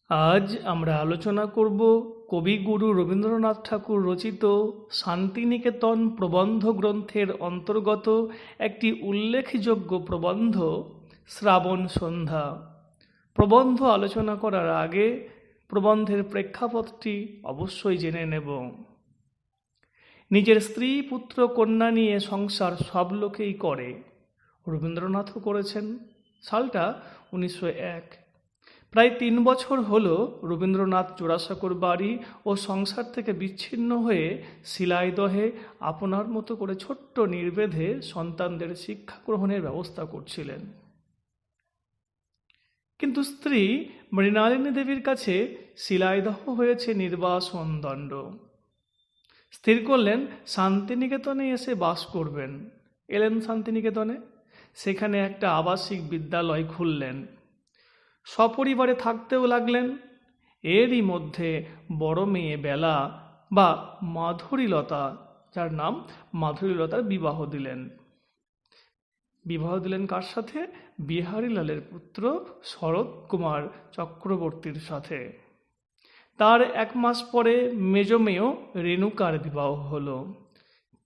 আজ আমরা আলোচনা করব কবিগুরু রবীন্দ্রনাথ ঠাকুর রচিত শান্তিনিকেতন প্রবন্ধ গ্রন্থের অন্তর্গত একটি উল্লেখযোগ্য প্রবন্ধ শ্রাবণ সন্ধ্যা। প্রবন্ধ আলোচনা করার আগে প্রবন্ধের প্রেক্ষাপটটি অবশ্যই জেনে নেব। নিজের স্ত্রী পুত্র কন্যা নিয়ে সংসার সব লোকেই করে, রবীন্দ্রনাথও করেছেন। সালটা 1901। প্রায় 3 বছর হলো রবীন্দ্রনাথ জোড়াসাঁকোর বাড়ি ও সংসার থেকে বিচ্ছিন্ন হয়ে শিলাইদহে আপনার মতো করে ছোট্ট নির্বেধে সন্তানদের শিক্ষা গ্রহণের ব্যবস্থা করছিলেন। কিন্তু স্ত্রী মৃণালিনী দেবীর কাছে শিলাইদহ হয়েছে নির্বাসন দণ্ড। স্থির করলেন শান্তিনিকেতনে এসে বাস করবেন। এলেন শান্তিনিকেতনে, সেখানে একটা আবাসিক বিদ্যালয় খুললেন। সপরিবারে থাকতেও লাগলেন। এরই মধ্যে বড় মেয়ে বেলা বা মাধুরীলতা, যার নাম মাধুরীলতার বিবাহ দিলেন। কার সাথে? বিহারীলালের পুত্র শরৎ কুমার চক্রবর্তীর সাথে। তার 1 মাস পরে মেজ মেয়েও রেণুকার বিবাহ হলো।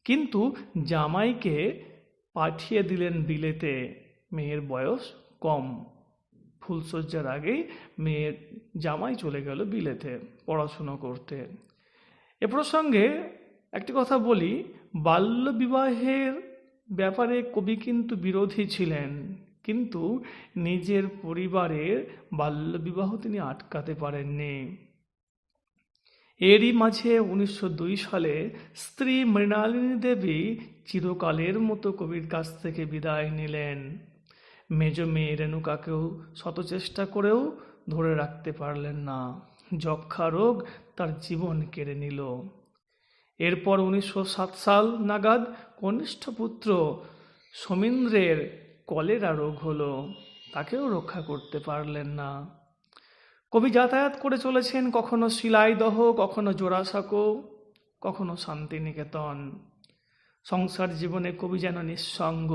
কিন্তু জামাইকে পাঠিয়ে দিলেন বিলেতে। মেয়ের বয়স কম। ফুলশয্যার আগেই মেয়ের জামাই চলে গেল বিলেতে পড়াশুনো করতে। এ প্রসঙ্গে একটি কথা বলি, বাল্য বিবাহের ব্যাপারে কবি কিন্তু বিরোধী ছিলেন, কিন্তু নিজের পরিবারের বাল্যবিবাহ তিনি আটকাতে পারেননি। এরই মাঝে 1902 সালে স্ত্রী মৃণালিনী দেবী চিরকালের মতো কবির কাছ থেকে বিদায় নিলেন। মেজ মেয়ে রেণুকাকেও শত চেষ্টা করেও ধরে রাখতে পারলেন না। যক্ষা রোগ তার জীবন কেড়ে নিল। এরপর 1907 সাল নাগাদ কনিষ্ঠ পুত্র সমীন্দ্রের কলেরা রোগ হলো, তাকেও রক্ষা করতে পারলেন না। কবি যাতায়াত করে চলেছেন, কখনো শিলাইদহ, কখনো জোড়াসাঁকো, কখনো শান্তিনিকেতন। সংসার জীবনে কবি যেন নিঃসঙ্গ।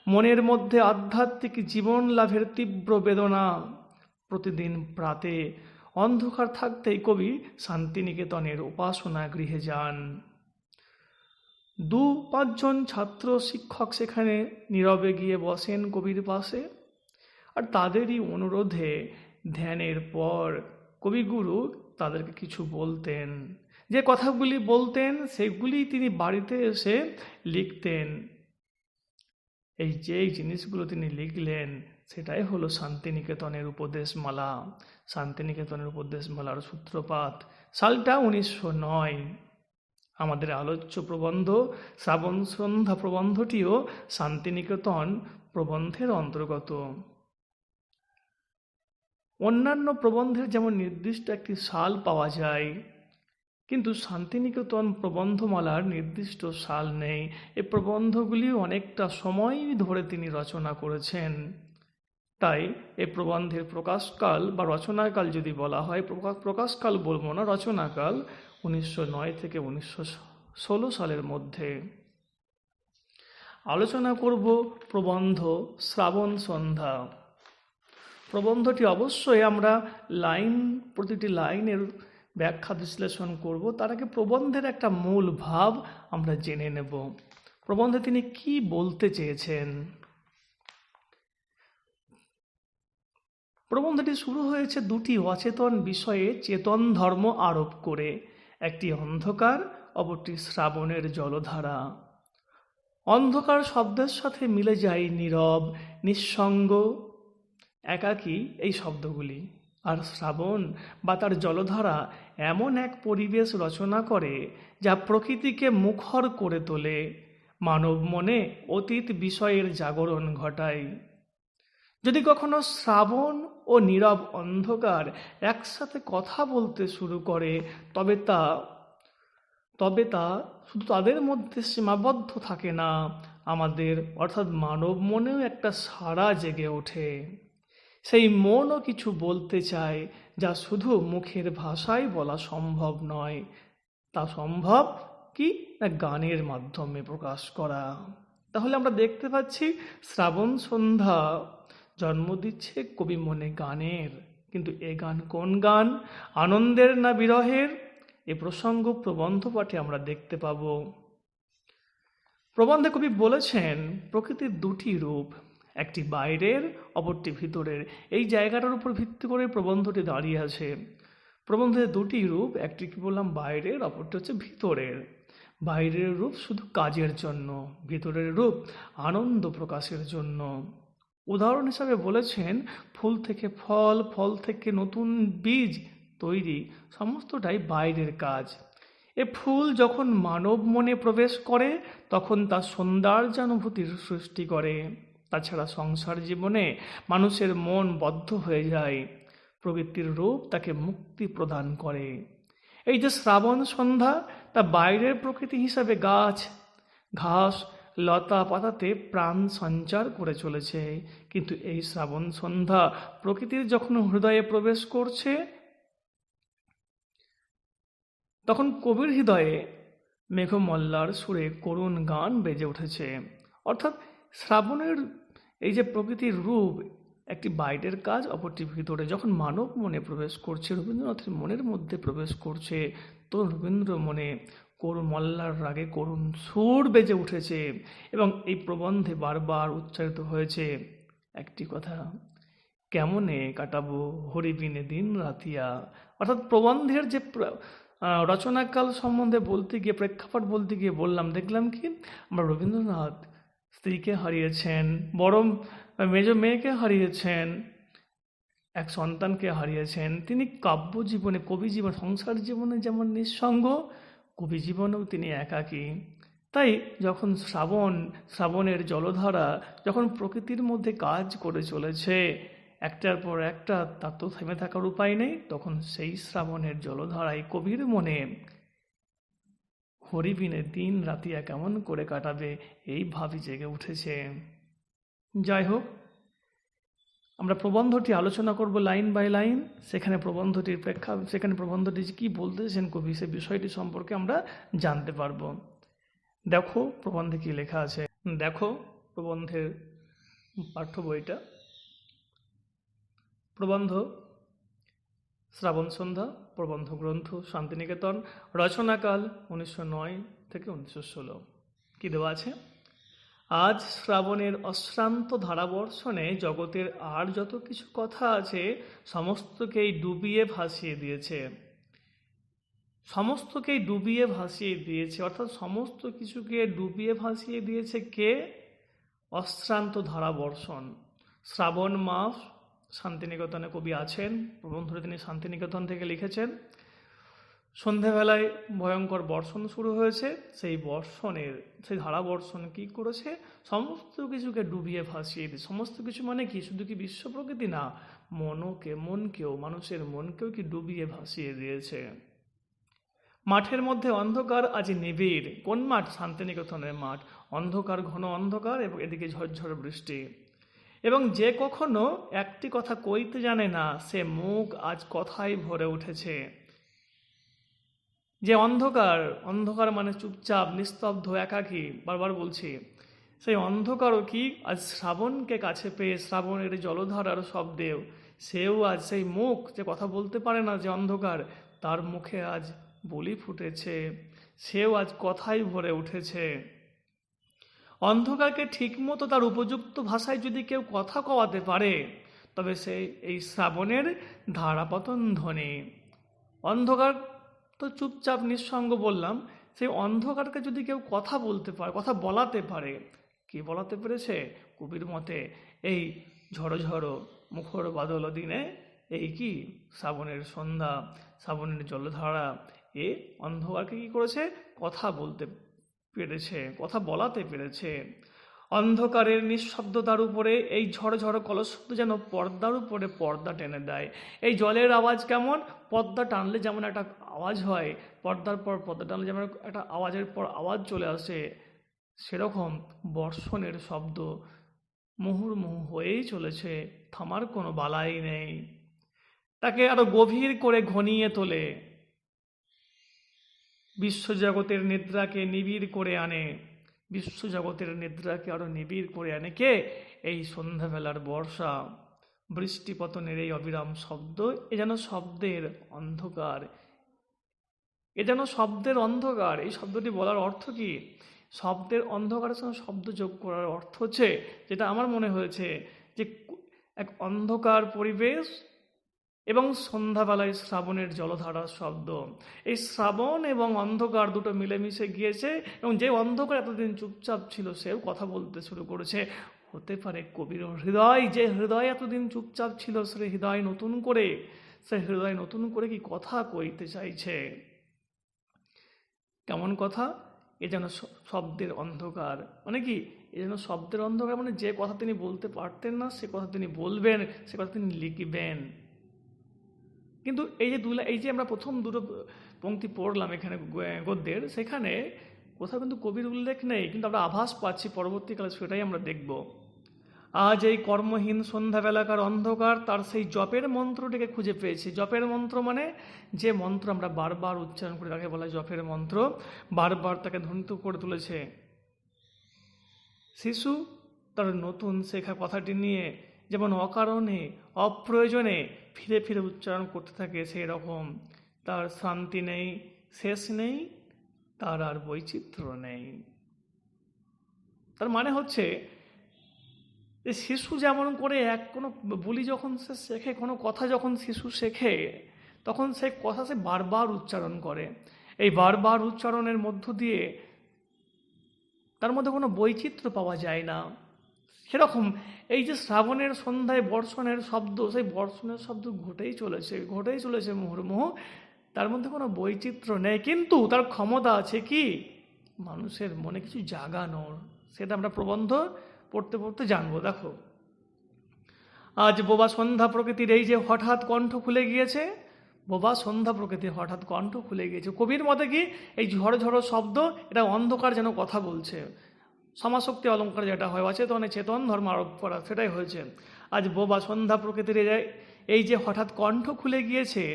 মনের মধ্যে আধ্যাত্মিক জীবন লাভের তীব্র বেদনা। প্রতিদিন প্রাতে অন্ধকার থাকতেই কবি শান্তিনিকেতনের উপাসনা গৃহে যান। 2-5 জন ছাত্র শিক্ষক সেখানে নীরবে গিয়ে বসেন কবির পাশে, আর তাদেরই অনুরোধে ধ্যানের পর কবিগুরু তাদেরকে কিছু বলতেন। যে কথাগুলি বলতেন সেগুলি তিনি বাড়িতে এসে লিখতেন। এই জিনিসগুলো তিনি লিখলেন সেটাই হলো শান্তিনিকেতনের উপদেশমালা। শান্তিনিকেতনের উপদেশমালার সূত্রপাত সালটা 1909। আমাদের আলোচ্য প্রবন্ধ শ্রাবণ সন্ধ্যা প্রবন্ধটিও শান্তিনিকেতন প্রবন্ধের অন্তর্গত। অন্যান্য প্রবন্ধের যেমন নির্দিষ্ট একটি সাল পাওয়া যায়, কিন্তু শান্তিনিকেতন প্রবন্ধমালার নির্দিষ্ট সাল নেই। এই প্রবন্ধগুলি অনেকটা সময় ধরে তিনি রচনা করেছেন। তাই এই প্রবন্ধের প্রকাশকাল বা রচনাকাল যদি বলা হয়, প্রকাশকাল বলবো না, রচনাকাল 1909 থেকে 1916 সালের মধ্যে। আলোচনা করব প্রবন্ধ শ্রাবণ সন্ধ্যা। প্রবন্ধটি অবশ্যই আমরা প্রতিটি লাইনের ব্যাখ্যা বিশ্লেষণ করব। তার আগে প্রবন্ধের একটা মূল ভাব আমরা জেনে নেব। প্রবন্ধে তিনি কি বলতে চেয়েছেন। প্রবন্ধটি শুরু হয়েছে 2টি অচেতন বিষয়ে চেতন ধর্ম আরোপ করে। একটি অন্ধকার, অপরটি শ্রাবণের জলধারা। অন্ধকার শব্দের সাথে মিলে যায় নীরব, নিঃসঙ্গ, একাকী এই শব্দগুলি। আর শ্রাবণ বা তার জলধারা এমন এক পরিবেশ রচনা করে যা প্রকৃতিকে মুখর করে তোলে, মানব মনে অতীত বিষয়ের জাগরণ ঘটায়। যদি কখনো শ্রাবণ ও নীরব অন্ধকার একসাথে কথা বলতে শুরু করে, তবে তা শুধু তাদের মধ্যে সীমাবদ্ধ থাকে না, আমাদের অর্থাৎ মানব মনেও একটা সাড়া জেগে ওঠে। সেই মনও কিছু বলতে চায়, যা শুধু মুখের ভাষায় বলা সম্ভব নয়। তা সম্ভব কি না গানের মাধ্যমে প্রকাশ করা। তাহলে আমরা দেখতে পাচ্ছি শ্রাবণ সন্ধ্যা জন্ম দিচ্ছে কবি মনে গানের। কিন্তু এ গান কোন গান, আনন্দের না বিরহের? এ প্রসঙ্গ প্রবন্ধ পাঠে আমরা দেখতে পাব। প্রবন্ধে কবি বলেছেন প্রকৃতির দুটি রূপ, একটি বাইরের, অপরটি ভিতরের। এই জায়গাটার উপর ভিত্তি করে প্রবন্ধটি দাঁড়িয়ে আছে। প্রবন্ধের দুটি রূপ, একটি কি বললাম বাইরের, অপরটি হচ্ছে ভিতরের। বাইরের রূপ শুধু কাজের জন্য, ভিতরের রূপ আনন্দ প্রকাশের জন্য। উদাহরণ হিসাবে বলেছেন ফুল থেকে ফল, ফল থেকে নতুন বীজ তৈরি, সমস্তটাই বাইরের কাজ। এ ফুল যখন মানব মনে প্রবেশ করে তখন তার সৌন্দর্যানুভূতির সৃষ্টি করে। তাছাড়া সংসার জীবনে মানুষের মন বদ্ধ হয়ে যায়, প্রকৃতির রূপ তাকে মুক্তি প্রদান করে। এই যে শ্রাবণ সন্ধ্যা, তা বাইরের প্রকৃতি হিসাবে গাছ, ঘাস, লতা পাতাতে প্রাণ সঞ্চার করে চলেছে। কিন্তু এই শ্রাবণ সন্ধ্যা প্রকৃতির যখন হৃদয়ে প্রবেশ করছে, তখন কবির হৃদয়ে মেঘমল্লার সুরে করুণ গান বেজে উঠেছে। অর্থাৎ শ্রাবণের এই যে প্রকৃতির রূপ, একটি বাইরের কাজ, অপরটি ভিতরে। যখন মানব মনে প্রবেশ করছে, রবীন্দ্রনাথের মনের মধ্যে প্রবেশ করছে, তো রবীন্দ্র মনে করুণ মল্লার রাগে করুণ সুর বেজে উঠেছে। এবং এই প্রবন্ধে বারবার উচ্চারিত হয়েছে একটি কথা, কেমনে কাটাবো হরিবিনে দিন রাতিয়া। অর্থাৎ প্রবন্ধের যে রচনাকাল সম্বন্ধে বলতে গিয়ে, প্রেক্ষাপট বলতে গিয়ে বললাম, দেখলাম কি আমরা রবীন্দ্রনাথ স্ত্রীকে হারিয়েছেন, বড় মেজ মেয়েকে হারিয়েছেন, এক সন্তানকে হারিয়েছেন। তিনি কাব্য জীবনে, কবি জীবন, সংসার জীবনে যেমন নিঃসঙ্গ, কবি জীবনেও তিনি একাকী। তাই যখন শ্রাবণের জলধারা যখন প্রকৃতির মধ্যে কাজ করে চলেছে একটার পর একটা, তার তো থেমে থাকার উপায় নেই, তখন সেই শ্রাবণের জলধারায় কবির মনে হরিবিনে দিন রাতিয়া কেমন করে কাটাবে এই ভাবই জেগে উঠেছে। যাই হোক, আমরা প্রবন্ধটি আলোচনা করব লাইন বাই লাইন। সেখানে প্রবন্ধটি কি বলতেছেন কবি, সে বিষয়টি সম্পর্কে আমরা জানতে পারবো। দেখো প্রবন্ধে কি লেখা আছে। দেখো প্রবন্ধের পাঠ্য বইটা, প্রবন্ধ শ্রাবণ সন্ধ্যা, প্রবন্ধ গ্রন্থ শান্তিনিকেতন, রচনাকাল 1909 থেকে 1916। কি দেওয়া আছে? আজ শ্রাবণের অশ্রান্ত ধারাবর্ষণে জগতের আর যত কিছু কথা আছে সমস্তকেই ডুবিয়ে ভাসিয়ে দিয়েছে। সমস্তকেই ডুবিয়ে ভাসিয়ে দিয়েছে, অর্থাৎ সমস্ত কিছুকে ডুবিয়ে ভাসিয়ে দিয়েছে কে? অশ্রান্ত ধারাবর্ষণ। শ্রাবণ মাস, শান্তিনিকেতনে কবি আছেন, প্রবন্ধটি তিনি শান্তিনিকেতন থেকে লিখেছেন। সন্ধেবেলায় ভয়ঙ্কর বর্ষণ শুরু হয়েছে, সেই ধারাবর্ষণ কি করেছে? সমস্ত কিছুকে ডুবিয়ে ভাসিয়ে দিয়ে, সমস্ত কিছু মানে কি? শুধু কি বিশ্ব প্রকৃতি না, মনকেও, মানুষের মনকেও কি ডুবিয়ে ভাসিয়ে দিয়েছে। মাঠের মধ্যে অন্ধকার, আজ নিবিড়। কোন মাঠ? শান্তিনিকেতনের মাঠ। অন্ধকার, ঘন অন্ধকার, এবং এদিকে ঝরঝর বৃষ্টি। এবং যে কখনো একটি কথা কইতে জানে না, সে মুখ আজ কথায় ভরে উঠেছে। যে অন্ধকার মানে চুপচাপ, নিস্তব্ধ, একাকী, বারবার বলছি, সেই অন্ধকারও কি আজ শ্রাবণকে কাছে পেয়ে, শ্রাবণের জলধারার শব্দেও সেও আজ সেই মুখ, যে কথা বলতে পারে না, যে অন্ধকার, তার মুখে আজ বলি ফুটেছে, সেও আজ কথাই ভরে উঠেছে। অন্ধকারকে ঠিকমতো তার উপযুক্ত ভাষায় যদি কেউ কথা কওয়াতে পারে, তবে সে এই শ্রাবণের ধারাপতন ধ্বনি। অন্ধকার তো চুপচাপ নিঃসঙ্গ বললাম, সেই অন্ধকারকে যদি কেউ কথা বলতে পারে, কথা বলাতে পারে, কি বলাতে পেরেছে? কবির মতে এই ঝড়ো ঝড়ো মুখর বাদল দিনে এই কি শ্রাবণের সন্ধ্যা, শ্রাবণের জলধারা, এ অন্ধকারকে কি করেছে? কথা বলতে পেরেছে, কথা বলাতে পেরেছে। অন্ধকারের নিঃশব্দতার উপরে এই ঝড় ঝড় কলশব্দ যেন পর্দার উপরে পর্দা টেনে দেয়। এই জলের আওয়াজ কেমন? পর্দা টানলে যেমন একটা আওয়াজ হয়, পর্দার পর পর্দা টানলে যেমন একটা আওয়াজের পর আওয়াজ চলে আসে, সেরকম বর্ষণের শব্দ মুহুর্মুহু হয়েই চলেছে, থামার কোনো বালাই নেই। তাকে আরো গভীর করে ঘনিয়ে তোলে, বিশ্বজগতের নিদ্রাকে নিবিড় করে আনে, বিশ্বজগতের নিদ্রাকে আরো নিবিড় করে আনে কে? এই সন্ধ্যাবেলার বর্ষা। বৃষ্টিপতনের এই অবিরাম শব্দ, এ যেন শব্দের অন্ধকার, এ যেন শব্দের অন্ধকার। এই শব্দটি বলার অর্থ কি? শব্দের অন্ধকারের সঙ্গে শব্দ যোগ করার অর্থ হচ্ছে, যেটা আমার মনে হয়েছে, যে এক অন্ধকার পরিবেশ এবং সন্ধ্যাবেলায় শ্রাবণের জলধারার শব্দ। এই শ্রাবণ এবং অন্ধকার দুটো মিলেমিশে গিয়েছে, এবং যে অন্ধকার এতদিন চুপচাপ ছিল সেও কথা বলতে শুরু করেছে। হতে পারে কবির হৃদয়, যে হৃদয় এতদিন চুপচাপ ছিল, সে হৃদয় নতুন করে কি কথা কইতে চাইছে। কেমন কথা? এ যেন শব্দের অন্ধকার। মানে কি? এ যেন শব্দের অন্ধকার, মানে যে কথা তিনি বলতে পারতেন না সে কথা তিনি বলবেন, সে কথা তিনি লিখবেন। কিন্তু এই যে আমরা প্রথম দুটো পংক্তি পড়লাম এখানে গদ্যের, সেখানে কোথাও কিন্তু কবির উল্লেখ নেই, কিন্তু আমরা আভাস পাচ্ছি পরবর্তীকালে, সেটাই আমরা দেখব। আজ এই কর্মহীন সন্ধ্যাবেলাকার অন্ধকার তার সেই জপের মন্ত্রটিকে খুঁজে পেয়েছি। জপের মন্ত্র মানে যে মন্ত্র আমরা বারবার উচ্চারণ করে, তাকে বলা হয় জপের মন্ত্র। বারবার তাকে ধ্বনিত করে তুলেছে। শিশু তার নতুন শেখা কথাটি নিয়ে যেমন অকারণে অপ্রয়োজনে ফিরে ফিরে উচ্চারণ করতে থাকে, সেই রকম তার শান্তি নেই, শেষ নেই, তার আর বৈচিত্র্য নেই। তার মানে হচ্ছে যে শিশু যেমন করে কোনো বলি যখন সে শেখে, কোনো কথা যখন শিশু শেখে, তখন সেই কথা সে বারবার উচ্চারণ করে। এই বারবার উচ্চারণের মধ্য দিয়ে তার মধ্যে কোনো বৈচিত্র্য পাওয়া যায় না। সেরকম এই যে শ্রাবণের সন্ধ্যায় বর্ষণের শব্দ, সেই বর্ষণের শব্দ ঘটেই চলেছে মুহুর্মুহু, তার মধ্যে কোনো বৈচিত্র্য নেই, কিন্তু তার ক্ষমতা আছে কি মানুষের মনে কিছু জাগানোর। সেটা আমরা প্রবন্ধ পড়তে পড়তে জানবো। দেখো, আজ বোবা সন্ধ্যা প্রকৃতির এই যে হঠাৎ কণ্ঠ খুলে গিয়েছে, বোবা সন্ধ্যা প্রকৃতির হঠাৎ কণ্ঠ খুলে গিয়েছে। কবির মতে কি এই ঝড় ঝড় শব্দ, এটা অন্ধকার যেন কথা বলছে। সমাশক্তি অলঙ্কার যেটা হয়, অচেতনে চেতন ধর্ম আরোপ করা, সেটাই হয়েছে। আজ বোবা সন্ধ্যা প্রকৃতির এই যে হঠাৎ কণ্ঠ খুলে গিয়েছে,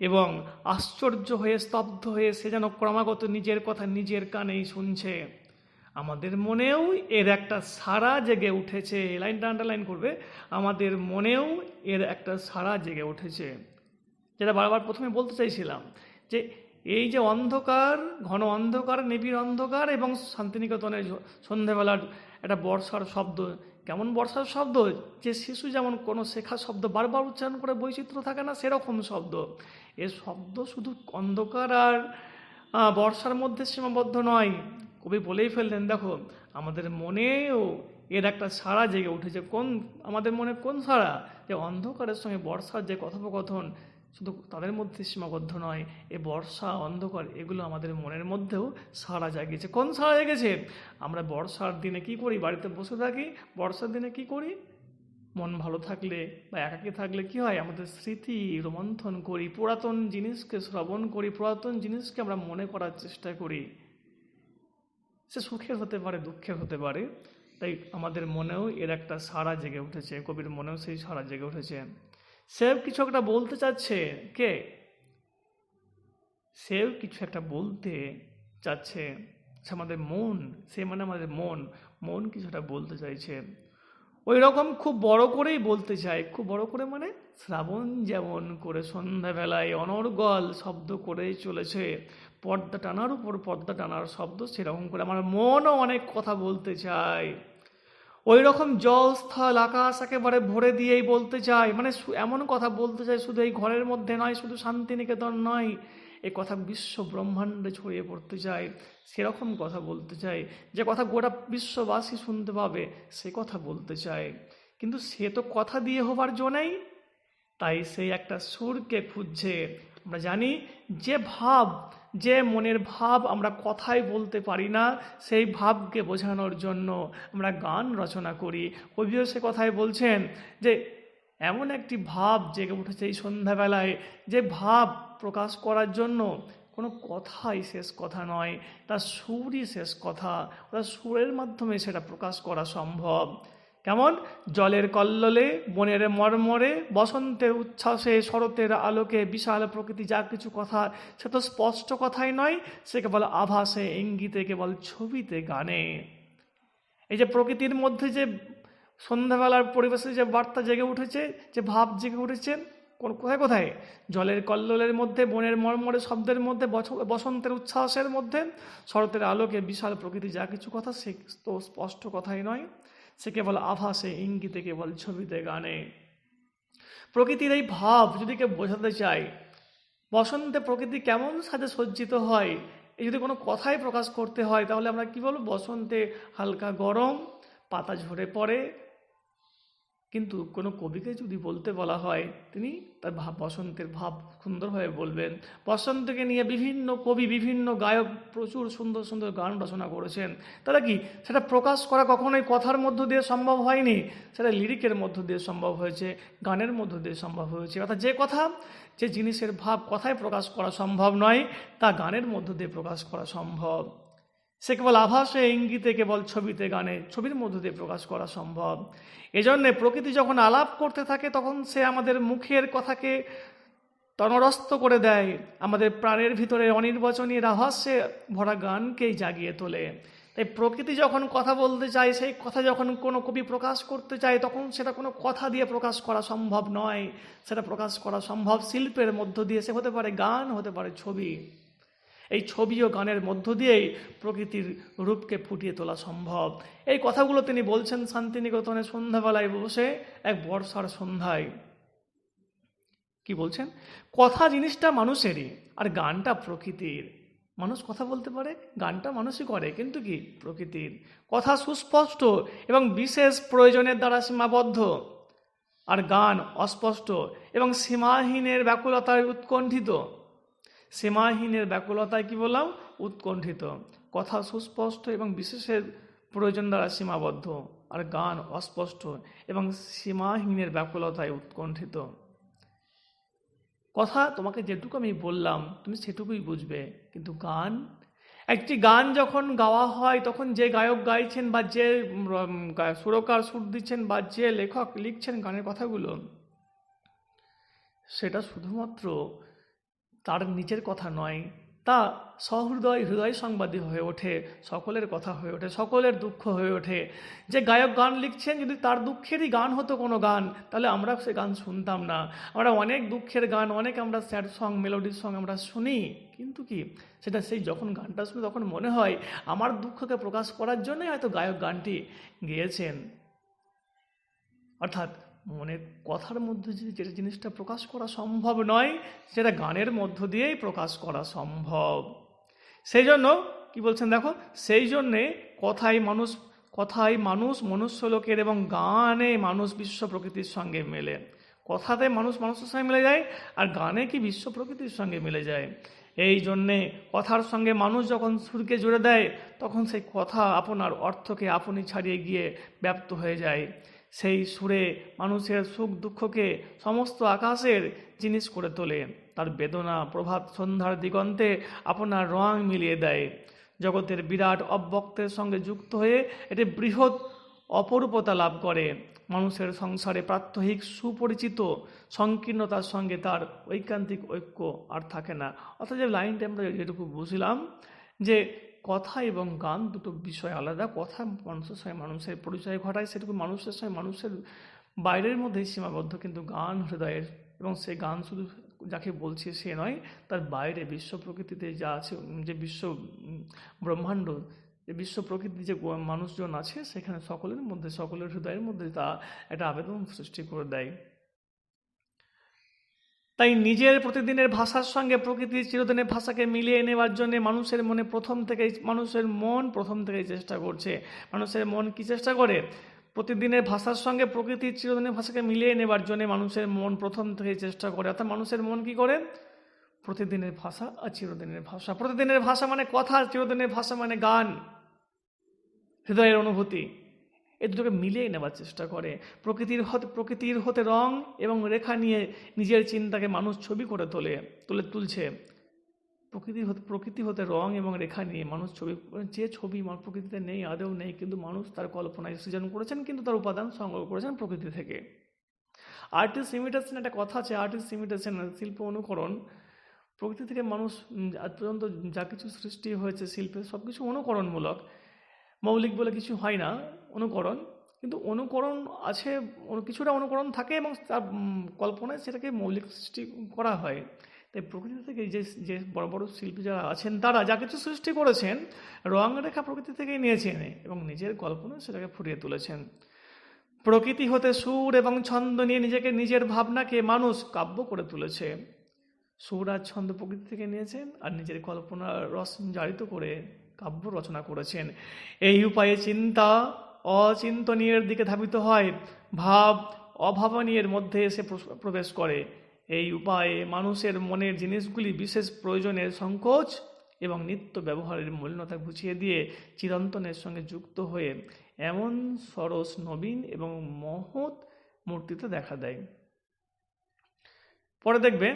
এবং আশ্চর্য হয়ে স্তব্ধ হয়ে সে যেন ক্রমাগত নিজের কথা নিজের কানেই শুনছে। আমাদের মনেও এর একটা সাড়া জেগে উঠেছে। লাইনটা আন্ডারলাইন করবে, আমাদের মনেও এর একটা সাড়া জেগে উঠেছে। যেটা বারবার প্রথমে বলতে চাইছিলাম, যে এই যে অন্ধকার, ঘন অন্ধকার, নিবিড় অন্ধকার, এবং শান্তিনিকেতনের সন্ধ্যেবেলার একটা বর্ষার শব্দ। কেমন বর্ষার শব্দ? যে শিশু যেমন কোনো শেখা শব্দ বারবার উচ্চারণ করে বৈচিত্র্য থাকে না, সেরকম শব্দ। এ শব্দ শুধু অন্ধকার আর বর্ষার মধ্যে সীমাবদ্ধ নয়। কবি বলেই ফেললেন, দেখো আমাদের মনেও এর একটা সাড়া জেগে উঠেছে। আমাদের মনে কোন সাড়া? যে অন্ধকারের সঙ্গে বর্ষার যে কথোপকথন, শুধু তাদের মধ্যে সীমাবদ্ধ নয়, এ বর্ষা অন্ধকার এগুলো আমাদের মনের মধ্যেও সাড়া জাগিয়েছে। কোন সাড়া জেগেছে? আমরা বর্ষার দিনে কি করি? বাড়িতে বসে থাকি। বর্ষার দিনে কি করি? মন ভালো থাকলে বা একাকী থাকলে কি হয়? আমাদের স্মৃতি রোমন্থন করি, পুরাতন জিনিসকে শ্রবণ করি, পুরাতন জিনিসকে আমরা মনে করার চেষ্টা করি। সে সুখের হতে পারে, দুঃখের হতে পারে। তাই আমাদের মনেও এর একটা সাড়া জেগে উঠেছে, কবির মনেও সেই সাড়া জেগে উঠেছে। সেও কিছু একটা বলতে চাচ্ছে। কে? সেও কিছু একটা বলতে চাচ্ছে। সে আমাদের মন, সে মানে আমাদের মন কিছু একটা বলতে চাইছে। ওই রকম খুব বড় করেই বলতে চাই। খুব বড় করে মানে শ্রাবণ যেমন করে সন্ধ্যাবেলায় অনর্গল শব্দ করেই চলেছে, পর্দা টানার উপর পর্দা টানার শব্দ, সেরকম করে আমার মনও অনেক কথা বলতে চায়। ওই রকম জল স্থল আকাশ একেবারে ভরে দিয়েই বলতে চায়। মানে এমন কথা বলতে চায়, শুধু এই ঘরের মধ্যে নয়, শুধু শান্তিনিকেতন নয়, এই কথা বিশ্ব ব্রহ্মাণ্ডে ছড়িয়ে পড়তে চায়। সেরকম কথা বলতে চায়, যে কথা গোটা বিশ্ববাসী শুনতে পাবে, সে কথা বলতে চায়। কিন্তু সে তো কথা দিয়ে হবার জো নেই, তাই সেই একটা সুরকে খুঁজছে। আমরা জানি যে মনের ভাব আমরা কথায় বলতে পারি না, সেই ভাবকে বোঝানোর জন্য আমরা গান রচনা করি। কবিও সে কথায় বলছেন যে এমন একটি ভাব জেগে উঠেছে এই সন্ধ্যাবেলায়, যে ভাব প্রকাশ করার জন্য কোনো কথাই শেষ কথা নয়, তার সুরই শেষ কথা। তার সুরের মাধ্যমে সেটা প্রকাশ করা সম্ভব। কেমন? জলের কল্লোলে, বনের মর্মরে, বসন্তের উচ্ছ্বাসে, শরতের আলোকে, বিশাল প্রকৃতি যা কিছু কথা, সে তো স্পষ্ট কথাই নয়, সে কেবল আভাসে, ইঙ্গিতে, কেবল ছবিতে, গানে। এই যে প্রকৃতির মধ্যে যে সন্ধ্যাবেলার পরিবেশে যে বার্তা জেগে উঠেছে, যে ভাব জেগে উঠেছে, কোথায় কোথায়? জলের কল্লোলের মধ্যে, বনের মর্মরে শব্দের মধ্যে, বসন্তের উচ্ছ্বাসের মধ্যে, শরতের আলোকে বিশাল প্রকৃতি যা কিছু কথা, সে তো স্পষ্ট কথাই নয়, সে কেবল আভাসে, ইঙ্গিতে, কেবল ছবিতে, গানে। প্রকৃতির এই ভাব যদি কেউ বোঝাতে চায়, বসন্তে প্রকৃতি কেমন সাজে সজ্জিত হয়, এই যদি কোনো কথাই প্রকাশ করতে হয়, তাহলে আমরা কি বলবো? বসন্তে হালকা গরম, পাতা ঝরে পড়ে। কিন্তু কোনো কবিকে যদি বলতে বলা হয়, তিনি তার বসন্তের ভাব সুন্দরভাবে বলবেন। বসন্তকে নিয়ে বিভিন্ন কবি, বিভিন্ন গায়ক প্রচুর সুন্দর সুন্দর গান রচনা করেছেন। তাহলে কি সেটা প্রকাশ করা কখনোই কথার মধ্য দিয়ে সম্ভব হয়নি, সেটা লিরিকের মধ্য দিয়ে সম্ভব হয়েছে, গানের মধ্য দিয়ে সম্ভব হয়েছে। অর্থাৎ যে কথা, যে জিনিসের ভাব কথায় প্রকাশ করা সম্ভব নয়, তা গানের মধ্য দিয়ে প্রকাশ করা সম্ভব। সে কেবল আভাসে, ইঙ্গিতে, কেবল ছবিতে, গানে, ছবির মধ্য দিয়ে প্রকাশ করা সম্ভব। এজন্যে প্রকৃতি যখন আলাপ করতে থাকে, তখন সে আমাদের মুখের কথাকে তনরস্ত করে দেয়, আমাদের প্রাণের ভিতরে অনির্বচনীয় রহস্যে ভরা গানকেই জাগিয়ে তোলে। তাই প্রকৃতি যখন কথা বলতে চায়, সেই কথা যখন কোনো কবি প্রকাশ করতে চায়, তখন সেটা কোনো কথা দিয়ে প্রকাশ করা সম্ভব নয়, সেটা প্রকাশ করা সম্ভব শিল্পের মধ্য দিয়ে। সে হতে পারে গান, হতে পারে ছবি। এই ছবি ও গানের মধ্য দিয়েই প্রকৃতির রূপকে ফুটিয়ে তোলা সম্ভব। এই কথাগুলো তিনি বলছেন শান্তিনিকেতনে সন্ধ্যাবেলায় বসে, এক বর্ষার সন্ধ্যায়। কি বলছেন? কথা জিনিসটা মানুষেরই, আর গানটা প্রকৃতির। মানুষ কথা বলতে পারে, গানটা মানুষই করে, কিন্তু কি প্রকৃতির। কথা সুস্পষ্ট এবং বিশেষ প্রয়োজনের দ্বারা সীমাবদ্ধ, আর গান অস্পষ্ট এবং সীমাহীনের ব্যাকুলতায় উৎকণ্ঠিত। সীমাহীনের ব্যাকুলতায় কি বললাম? উৎকণ্ঠিত। কথা সুস্পষ্ট এবং বিশেষের প্রয়োজন দ্বারা সীমাবদ্ধ, আর গান অস্পষ্ট এবং সীমাহীনের ব্যাকুলতায় উৎকণ্ঠিত। কথা তোমাকে যেটুকু আমি বললাম, তুমি সেটুকুই বুঝবে, কিন্তু গান, একটি গান যখন গাওয়া হয়, তখন যে গায়ক গাইছেন, বা যে সুরকার সুর দিচ্ছেন, বা যে লেখক লিখছেন গানের কথাগুলো, সেটা শুধুমাত্র তার নিজের কথা নয়, তা সহৃদয়, হৃদয় সংবাদী হয়ে ওঠে, সকলের কথা হয়ে ওঠে, সকলের দুঃখ হয়ে ওঠে। যে গায়ক গান লিখছেন, যদি তার দুঃখেরই গান হতো কোনো গান, তাহলে আমরা সে গান শুনতাম না। আমরা অনেক দুঃখের গান, অনেক আমরা স্যাড সং, মেলোডি সং আমরা শুনি, কিন্তু কি সেটা সেই যখন গানটা শুনি, তখন মনে হয় আমার দুঃখকে প্রকাশ করার জন্যই হয়তো গায়ক গানটি গেয়েছেন। অর্থাৎ মনের কথার মধ্যে যেটা জিনিসটা প্রকাশ করা সম্ভব নয়, সেটা গানের মধ্য দিয়েই প্রকাশ করা সম্ভব। সেই জন্য কি বলছেন দেখো, সেই জন্যে কথায় মানুষ মনুষ্যলোকের, এবং গানে মানুষ বিশ্ব প্রকৃতির সঙ্গে মেলে। কথাতে মানুষ মানুষের সঙ্গে মিলে যায়, আর গানে কি বিশ্ব প্রকৃতির সঙ্গে মিলে যায়। এই জন্যে কথার সঙ্গে মানুষ যখন সুরকে জুড়ে দেয়, তখন সেই কথা আপনার অর্থকে আপনি ছাড়িয়ে গিয়ে ব্যপ্ত হয়ে যায়। সেই সুরে মানুষের সুখ দুঃখকে সমস্ত আকাশের জিনিস করে তোলে। তার বেদনা প্রভাত সন্ধ্যার দিগন্তে আপনার রং মিলিয়ে দেয়। জগতের বিরাট অব্যক্তের সঙ্গে যুক্ত হয়ে এটি বৃহৎ অপরূপতা লাভ করে। মানুষের সংসারে প্রাত্যহিক সুপরিচিত সংকীর্ণতার সঙ্গে তার ঐকান্তিক ঐক্য আর থাকে না। অর্থাৎ যে লাইনটা আমরা যেটুকু বুঝলাম, যে কথা এবং গান দুটো বিষয় আলাদা। কথা মানুষের সঙ্গে মানুষের পরিচয় ঘটায়, সেটুকু মানুষের সঙ্গে মানুষের বাইরের মধ্যেই সীমাবদ্ধ, কিন্তু গান হৃদয়ের। এবং সেই গান শুধু যাকে বলছে সে নয়, তার বাইরে বিশ্ব প্রকৃতিতে যা আছে, যে বিশ্ব ব্রহ্মাণ্ড, যে বিশ্ব প্রকৃতি, যে মানুষজন আছে, সেখানে সকলের মধ্যে, সকলের হৃদয়ের মধ্যে তা একটা আবেদন সৃষ্টি করে দেয়। তাই নিজের প্রতিদিনের ভাষার সঙ্গে প্রকৃতির চিরদিনের ভাষাকে মিলিয়ে নেওয়ার জন্য মানুষের মন প্রথম থেকেই চেষ্টা করছে। মানুষের মন কি চেষ্টা করে? প্রতিদিনের ভাষার সঙ্গে প্রকৃতির চিরদিনের ভাষাকে মিলিয়ে নেওয়ার জন্য মানুষের মন প্রথম থেকেই চেষ্টা করে। অর্থাৎ মানুষের মন কি করে? প্রতিদিনের ভাষা আর চিরদিনের ভাষা। প্রতিদিনের ভাষা মানে কথা, চিরদিনের ভাষা মানে গান, হৃদয়ের অনুভূতি, এ দুটোকে মিলিয়ে নেওয়ার চেষ্টা করে। প্রকৃতির হতে রং এবং রেখা নিয়ে নিজের চিন্তাকে মানুষ ছবি করে তুলছে। প্রকৃতি হতে রং এবং রেখা নিয়ে মানুষ ছবি, যে ছবি প্রকৃতিতে নেই, আদৌ নেই, কিন্তু মানুষ তার কল্পনায় সৃজন করেছেন, কিন্তু তার উপাদান সংগ্রহ করেছেন প্রকৃতি থেকে। আর্টিস্ট ইমিটেশন, একটা কথা আছে, আর্টিস্ট ইমিটেশন, শিল্প অনুকরণ। প্রকৃতি থেকে মানুষ আজ পর্যন্ত যা কিছু সৃষ্টি হয়েছে শিল্পে, সব কিছু অনুকরণমূলক, মৌলিক বলে কিছু হয় না, অনুকরণ। কিন্তু অনুকরণ আছে, কিছুটা অনুকরণ থাকে এবং তার কল্পনায় সেটাকে মৌলিক সৃষ্টি করা হয়। তাই প্রকৃতি থেকে যে যে বড় বড় শিল্পী যারা আছেন তারা যা কিছু সৃষ্টি করেছেন রং রেখা প্রকৃতি থেকেই নিয়েছেন এবং নিজের কল্পনায় সেটাকে ফুটিয়ে তুলেছেন। প্রকৃতি হতে সুর এবং ছন্দ নিয়ে নিজের ভাবনাকে মানুষ কাব্য করে তুলেছে। সুর আর ছন্দ প্রকৃতি থেকে নিয়েছেন আর নিজের কল্পনার রস জারিত করে কাব্য রচনা করেছেন। এই উপায়ে চিন্তা অচিন্তনীয়ের দিকে ধাবিত হয়, ভাব অভাবনীয়ের মধ্যে এসে প্রবেশ করে। এই উপায়ে মানুষের মনের জিনিসগুলি বিশেষ প্রয়োজনের সংকোচ এবং নিত্য ব্যবহারের মলিনতা ঘুচিয়ে দিয়ে চিরন্তনের সঙ্গে যুক্ত হয়ে এমন সরস নবীন এবং মহৎ মূর্তিতে দেখা দেয়। পরে দেখবে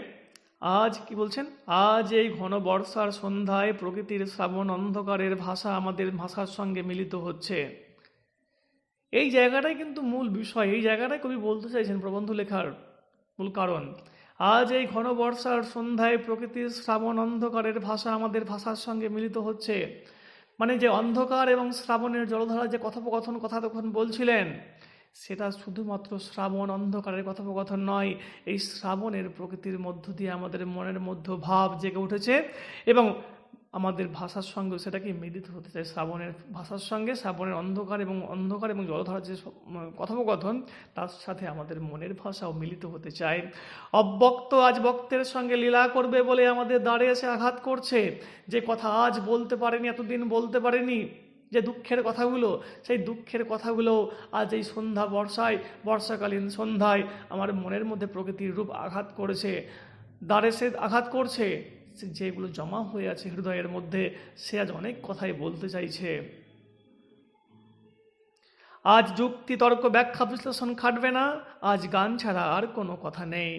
আজ কি বলছেন, আজ এই ঘন বর্ষার সন্ধ্যায় প্রকৃতির শ্রাবণ অন্ধকারের ভাষা আমাদের ভাষার সঙ্গে মিলিত হচ্ছে। এই জায়গাটাই কিন্তু মূল বিষয়, এই জায়গাটাই কবি বলতে চাইছেন প্রবন্ধ লেখার মূল কারণ। আজ এই ঘন বর্ষার সন্ধ্যায় প্রকৃতির শ্রাবণ অন্ধকারের ভাষা আমাদের ভাষার সঙ্গে মিলিত হচ্ছে। মানে যে অন্ধকার এবং শ্রাবণের জলধারা যে কথোপকথন কথা তখন বলছিলেন, সেটা শুধুমাত্র শ্রাবণ অন্ধকারের কথোপকথন নয়, এই শ্রাবণের প্রকৃতির মধ্য দিয়ে আমাদের মনের মধ্যে ভাব জেগে উঠেছে এবং আমাদের ভাষার সঙ্গে সেটাকে মিলিত হতে চায়। শ্রাবণের ভাষার সঙ্গে শ্রাবণের অন্ধকার এবং জলধারার যে কথোপকথন, তার সাথে আমাদের মনের ভাষাও মিলিত হতে চায়। অব্যক্ত আজ বক্তের সঙ্গে লীলা করবে বলে আমাদের দ্বারে এসে আঘাত করছে। যে কথা আজ বলতে পারেনি, এতদিন বলতে পারেনি, যে দুঃখের কথাগুলো, সেই দুঃখের কথাগুলো আজ এই বর্ষাকালীন সন্ধ্যায় আমার মনের মধ্যে প্রকৃতির রূপ আঘাত করেছে, দ্বারে সে আঘাত করছে। যেগুলো জমা হয়ে আছে হৃদয়ের মধ্যে, সে আজ অনেক কথাই বলতে চাইছে। আজ যুক্তি তর্ক ব্যাখ্যা বিশ্লেষণ খাটবে না, আজ গান ছাড়া আর কোনো কথা নেই।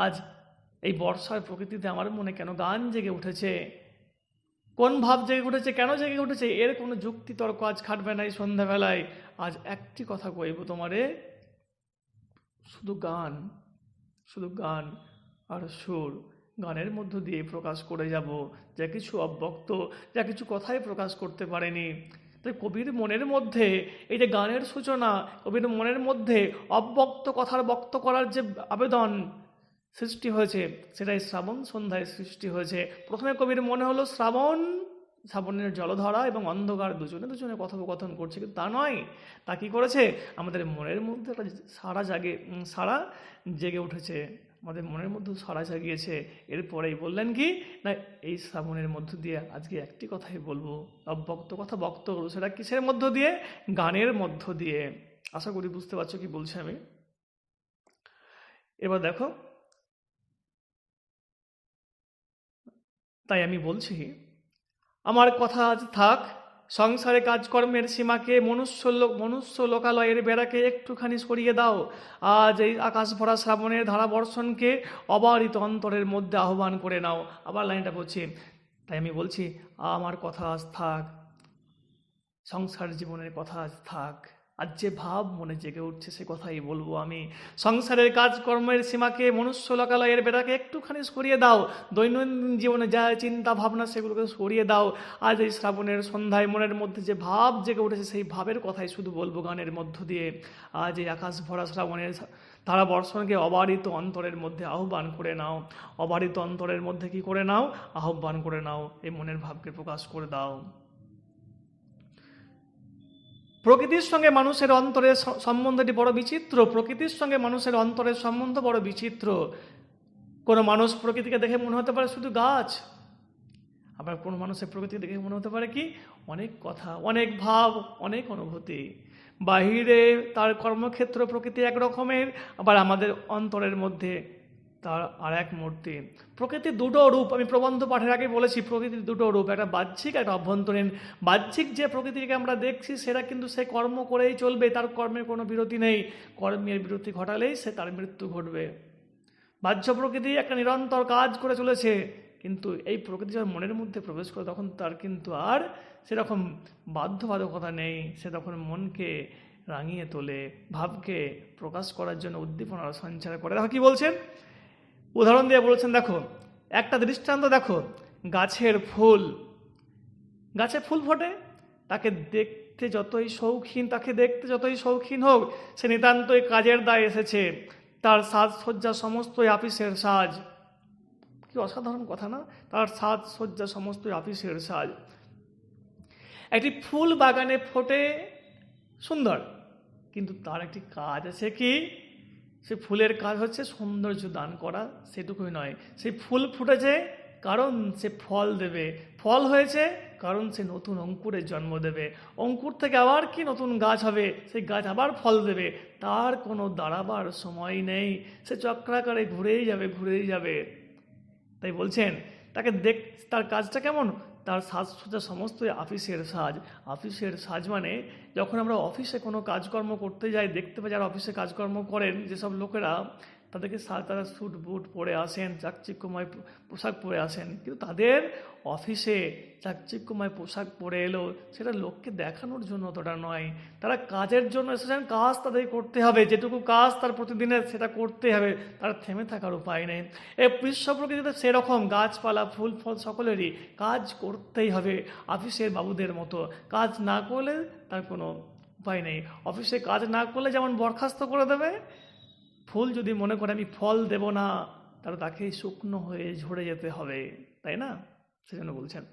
আজ এই বর্ষার প্রকৃতিতে আমার মনে কেন গান জেগে উঠেছে, কোন ভাব জেগে উঠেছে, কেন জেগে উঠেছে, এর কোনো যুক্তি তর্ক আজ খাটবে না। এই সন্ধ্যাবেলায় আজ একটি কথা কইব তোমারে, শুধু গান আর সুর। গানের মধ্য দিয়ে প্রকাশ করে যাব যা কিছু অব্যক্ত, যা কিছু কথাই প্রকাশ করতে পারেনি। তাই কবির মনের মধ্যে এই যে গানের সূচনা, কবির মনের মধ্যে অব্যক্ত কথার বক্ত করার যে আবেদন সৃষ্টি হয়েছে, সেটাই শ্রাবণ সন্ধ্যায় সৃষ্টি হয়েছে। প্রথমে কবির মনে হলো শ্রাবণের জলধারা এবং অন্ধকার দুজনে কথোপকথন করছে, কিন্তু তা নয়। তা কি করেছে, আমাদের মনের মধ্যে একটা সারা জেগে উঠেছে, আমাদের মনের মধ্যে সারা জাগিয়েছে। এরপরেই বললেন কি না, এই শ্রাবণের মধ্য দিয়ে আজকে একটি কথাই বলবো, অব্যক্ত কথা বক্ত করবো। সেটা কিসের মধ্য দিয়ে, গানের মধ্য দিয়ে। আশা করি বুঝতে পারছো কি বলছি আমি। এবার দেখো, তাই আমি বলছি, আমার কথা আজ থাক, সংসারে কাজকর্মের সীমাকে মনুষ্য লোকালয়ের বেড়াকে একটুখানি সরিয়ে দাও। আজ এই আকাশ ভরা শ্রাবণের ধারা বর্ষণকে অবারিত অন্তরের মধ্যে আহ্বান করে নাও। আবার লাইনটা বলছি, তাই আমি বলছি, আমার কথা আজ থাক, সংসার জীবনের কথা আজ থাক। আজ যে ভাব মনে জেগে উঠছে সে কথাই বলবো আমি। সংসারের কাজকর্মের সীমাকে মনুষ্য লোকালয়ের বেড়াকে একটুখানি সরিয়ে দাও। দৈনন্দিন জীবনে যা চিন্তা ভাবনা সেগুলোকে সরিয়ে দাও। আজ এই শ্রাবণের সন্ধ্যায় মনের মধ্যে যে ভাব জেগে উঠেছে সেই ভাবের কথাই শুধু বলবো গানের মধ্য দিয়ে। আজ এই আকাশ ভরা শ্রাবণের ধারা বর্ষণকে অবারিত অন্তরের মধ্যে আহ্বান করে নাও। অবারিত অন্তরের মধ্যে কি করে নাও, আহ্বান করে নাও, এই মনের ভাবকে প্রকাশ করে দাও। প্রকৃতির সঙ্গে মানুষের অন্তরের সম্বন্ধটি বড় বিচিত্র। প্রকৃতির সঙ্গে মানুষের অন্তরের সম্বন্ধ বড় বিচিত্র। কোনো মানুষ প্রকৃতিকে দেখে মনে হতে পারে শুধু গাছ, আবার কোনো মানুষের প্রকৃতি দেখে মনে হতে পারে কি অনেক কথা, অনেক ভাব, অনেক অনুভূতি। বাহিরে তার কর্মক্ষেত্র প্রকৃতি এক রকমের, আবার আমাদের অন্তরের মধ্যে তার আর এক মূর্তি। প্রকৃতির দুটো রূপ, আমি প্রবন্ধ পাঠের আগে বলেছি, প্রকৃতির দুটো রূপ, একটা বাহ্যিক, একটা অভ্যন্তরীণ। বাহ্যিক যে প্রকৃতিকে আমরা দেখছি সেটা কিন্তু সে কর্ম করেই চলবে, তার কর্মের কোনো বিরতি নেই। কর্মের বিরতি ঘটালেই সে তার মৃত্যু ঘটবে। বাহ্য প্রকৃতি একটা নিরন্তর কাজ করে চলেছে, কিন্তু এই প্রকৃতি যখন মনের মধ্যে প্রবেশ করে তখন তার কিন্তু আর সেরকম বাধ্যবাধকতা নেই। সে তখন মনকে রাঙিয়ে তোলে, ভাবকে প্রকাশ করার জন্য উদ্দীপনার সঞ্চার করে। দেখো কি বলছেন, উদাহরণ দিয়ে বলেছেন, দেখো একটা দৃষ্টান্ত দেখো, গাছে ফুল ফোটে, তাকে দেখতে যতই শৌখিন, তাকে দেখতে যতই শৌখিন হোক, সে নিতান্তই কাজের দায় এসেছে। তার সাজসজ্জা সমস্তই আপিসের সাজ। কি অসাধারণ কথা না? তার সাজসজ্জা সমস্তই আপিসের সাজ। একটি ফুল বাগানে ফোটে সুন্দর, কিন্তু তার একটি কাজ আছে কি? সে ফুলের কাজ হচ্ছে সৌন্দর্য দান করা, সেটুকুই নয়। সেই ফুল ফুটেছে কারণ সে ফল দেবে, ফল হয়েছে কারণ সে নতুন অঙ্কুরের জন্ম দেবে, অঙ্কুর থেকে আবার কি নতুন গাছ হবে, সেই গাছ আবার ফল দেবে। তার কোনো দাঁড়াবার সময় নেই, সে চক্রাকারে ঘুরেই যাবে, ঘুরেই যাবে। তাই বলছেন তার কাজটা কেমন? তার সাজসজ্জা সমস্তই আপিসের সাজ। আপিসের সাজ মানে যখন আমরা অফিসে কোনো কাজকর্ম করতে যাই, দেখতে পাই যারা অফিসে কাজকর্ম করেন, যেসব লোকেরা তাদেরকে তারা স্যুট বুট পরে আসেন, চাকচিক্যময় পোশাক পরে আসেন, কিন্তু তাদের অফিসে চাকচিক্যময় পোশাক পরে এলো সেটা লোককে দেখানোর জন্য অতটা নয়, তারা কাজের জন্য এসেছেন। কাজ তাদের করতে হবে, যেটুকু কাজ তার প্রতিদিনের সেটা করতে হবে, তার থেমে থাকার উপায় নেই। এই বিশ্ব প্রকৃতিতে সেরকম গাছপালা ফুল ফল সকলেরই কাজ করতেই হবে, অফিসের বাবুদের মতো। কাজ না করলে তার কোনো উপায় নেই। অফিসে কাজ না করলে যেমন বরখাস্ত করে দেবে, ফুল যদি মনে করে আমি ফল দেব না, তাহলে তাকে শুকনো হয়ে ঝরে যেতে হবে, তাই না? সেজন্য বলছেন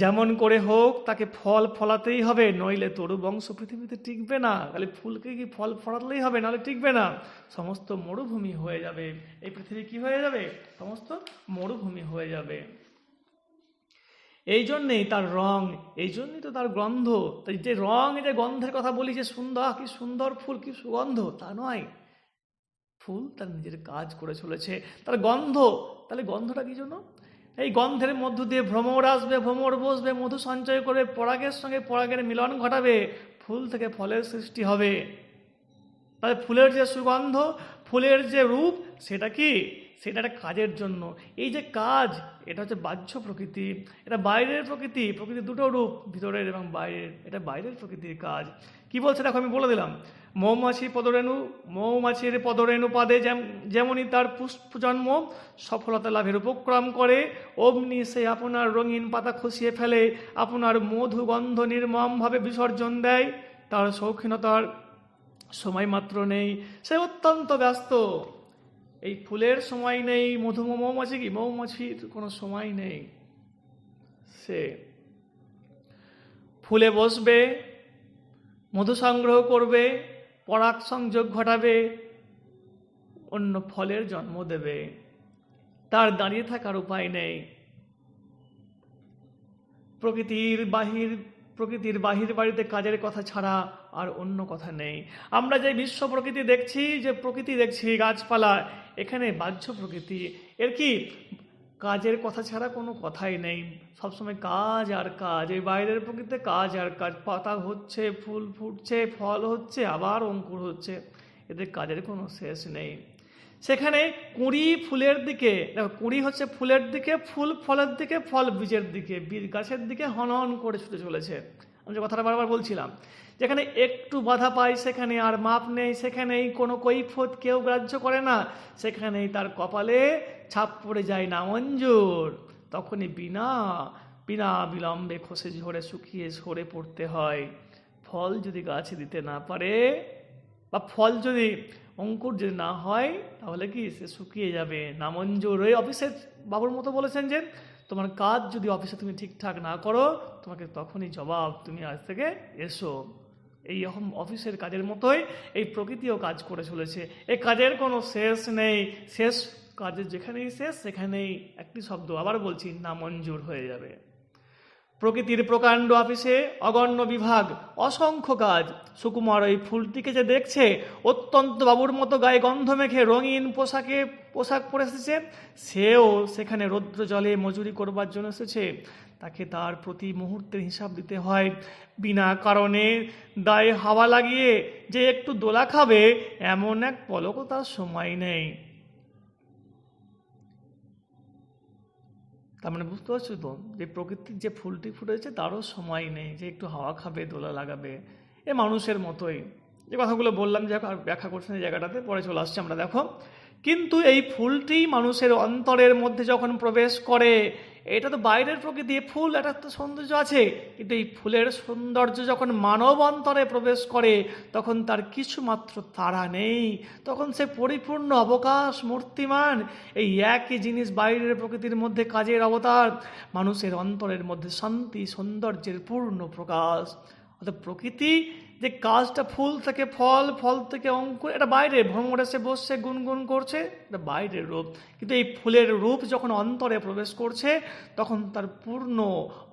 যেমন করে হোক তাকে ফল ফলাতেই হবে, নইলে তরু বংশ পৃথিবীতে টিকবে না। তাহলে ফুলকে কি ফল ফলাতেই হবে, নাহলে টিকবে না। সমস্ত মরুভূমি হয়ে যাবে, এই পৃথিবী কি হয়ে যাবে? সমস্ত মরুভূমি হয়ে যাবে। এই জন্যেই তার রং, এই জন্যই তো তার গন্ধ। তাই যে রং, এই যে গন্ধের কথা বলি, যে সুন্দর, কি সুন্দর ফুল, কি সুগন্ধ, তা নয়। ফুল তার নিজের কাজ করে চলেছে, তার গন্ধ। তাহলে গন্ধটা কি জন্য? এই গন্ধের মধ্য দিয়ে ভ্রমর আসবে, ভ্রমর বসবে, মধু সঞ্চয় করবে, পরাগের সঙ্গে পরাগের মিলন ঘটাবে, ফুল থেকে ফলের সৃষ্টি হবে। তাহলে ফুলের যে সুগন্ধ, ফুলের যে রূপ, সেটা কি? সেটা একটা কাজের জন্য। এই যে কাজ, এটা হচ্ছে বাহ্য প্রকৃতি, এটা বাইরের প্রকৃতি। প্রকৃতির দুটো রূপ, ভিতরের এবং বাইরের। এটা বাইরের প্রকৃতির কাজ। কি বলছে দেখো, আমি বলে দিলাম। মৌমাছির পদরেণু পাদে যেমনই তার পুষ্প জন্ম সফলতা লাভের উপক্রম করে, অমনি সে আপনার রঙিন পাতা খসিয়ে ফেলে, আপনার মধু গন্ধ নির্মমভাবে বিসর্জন দেয়। তার শৌখিনতার সময় মাত্র নেই, সে অত্যন্ত ব্যস্ত। এই ফুলের সময় নেই, মৌমাছির কোনো সময় নেই। সে ফুলে বসবে, মধু সংগ্রহ করবে, পরাগ সংযোগ ঘটাবে, অন্য ফলের জন্ম দেবে। তার দাঁড়িয়ে থাকার উপায় নেই। প্রকৃতির বাহির বাড়িতে কাজের কথা ছাড়া আর অন্য কথা নেই। আমরা যে বিশ্ব প্রকৃতি দেখছি, যে প্রকৃতি দেখছি গাছপালা, এখানে বাহ্য প্রকৃতি, এর কি কাজের কথা ছাড়া কোনো কথাই নেই। সবসময় কাজ আর কাজ। এই বাইরের প্রকৃতিতে কাজ আর কাজ, পাতা হচ্ছে, ফুল ফুটছে, ফল হচ্ছে, আবার অঙ্কুর হচ্ছে, এদের কাজের কোনো শেষ নেই। সেখানে কুঁড়ি ফুলের দিকে দেখো, কুঁড়ি হচ্ছে ফুলের দিকে, ফুল ফলের দিকে, ফল বীজের দিকে, বীজ গাছের দিকে হনহন করে ছুটে চলেছে। আমি যে কথাটা বারবার বলছিলাম, যেখানে একটু বাধা পায় সেখানে আর মাপ নেই, সেখানেই কোনো কৈফত কেউ গ্রাহ্য করে না, সেখানেই তার কপালে ছাপ পড়ে যায় নামঞ্জুর। তখনই বিনা বিলম্বে খসে ঝরে শুকিয়ে সরে পড়তে হয়। ফল যদি গাছে দিতে না পারে, বা ফল যদি অঙ্কুর যদি না হয়, তাহলে কি সে শুকিয়ে যাবে, নামঞ্জুর। ওই অফিসের বাবুর মতো বলেছেন যে তোমার কাজ যদি অফিসে তুমি ঠিকঠাক না করো, তোমাকে তখনই জবাব, তুমি আজ থেকে এসো। এই রকম অফিসের কাজের মতোই এই প্রকৃতিও কাজ করে চলেছে। এই কাজের কোনো শেষ নেই। শেষ কাজের যেখানেই শেষ, সেখানেই একটি শব্দ, আবার বলছি, নামঞ্জুর হয়ে যাবে। প্রকৃতির প্রকাণ্ড অফিসে অগণ্য বিভাগ, অসংখ্য কাজ। সুকুমার ওই ফুলটিকে যে দেখছে, অত্যন্ত বাবুর মতো গায়ে গন্ধ মেখে রঙিন পোশাক পরে এসেছে, সেও সেখানে রৌদ্র জলে মজুরি করবার জন্য এসেছে। তাকে তার প্রতি মুহূর্তের হিসাব দিতে হয়। বিনা কারণে দায়ে হাওয়া লাগিয়ে যে একটু দোলা খাবে, এমন এক পলকও তার সময় নেই। তার মানে বুঝতে পারছো তো, যে প্রকৃতির যে ফুলটি ফুটেছে তারও সময় নেই যে একটু হাওয়া খাবে, দোলা লাগাবে। এ মানুষের মতোই যে কথাগুলো বললাম, যে আর ব্যাখ্যা করছেন এই জায়গাটাতে, পরে চলে আসছে আমরা। দেখো, কিন্তু এই ফুলটি মানুষের অন্তরের মধ্যে যখন প্রবেশ করে, এটা তো বাইরের প্রকৃতি, ফুল একটা তো সৌন্দর্য আছে, কিন্তু এই ফুলের সৌন্দর্য যখন মানব অন্তরে প্রবেশ করে তখন তার কিছু মাত্র তাড়া নেই, তখন সে পরিপূর্ণ অবকাশ মূর্তিমান। এই একই জিনিস বাইরের প্রকৃতির মধ্যে কাজের অবতার, মানুষের অন্তরের মধ্যে শান্তি সৌন্দর্যের পূর্ণ প্রকাশ। অর্থাৎ প্রকৃতি যে কাজটা ফুল থেকে ফল, ফল থেকে অঙ্কুর, এটা বাইরে, ভ্রমর এসে বসছে গুনগুন করছে, এটা বাইরের রূপ। কিন্তু এই ফুলের রূপ যখন অন্তরে প্রবেশ করছে তখন তার পূর্ণ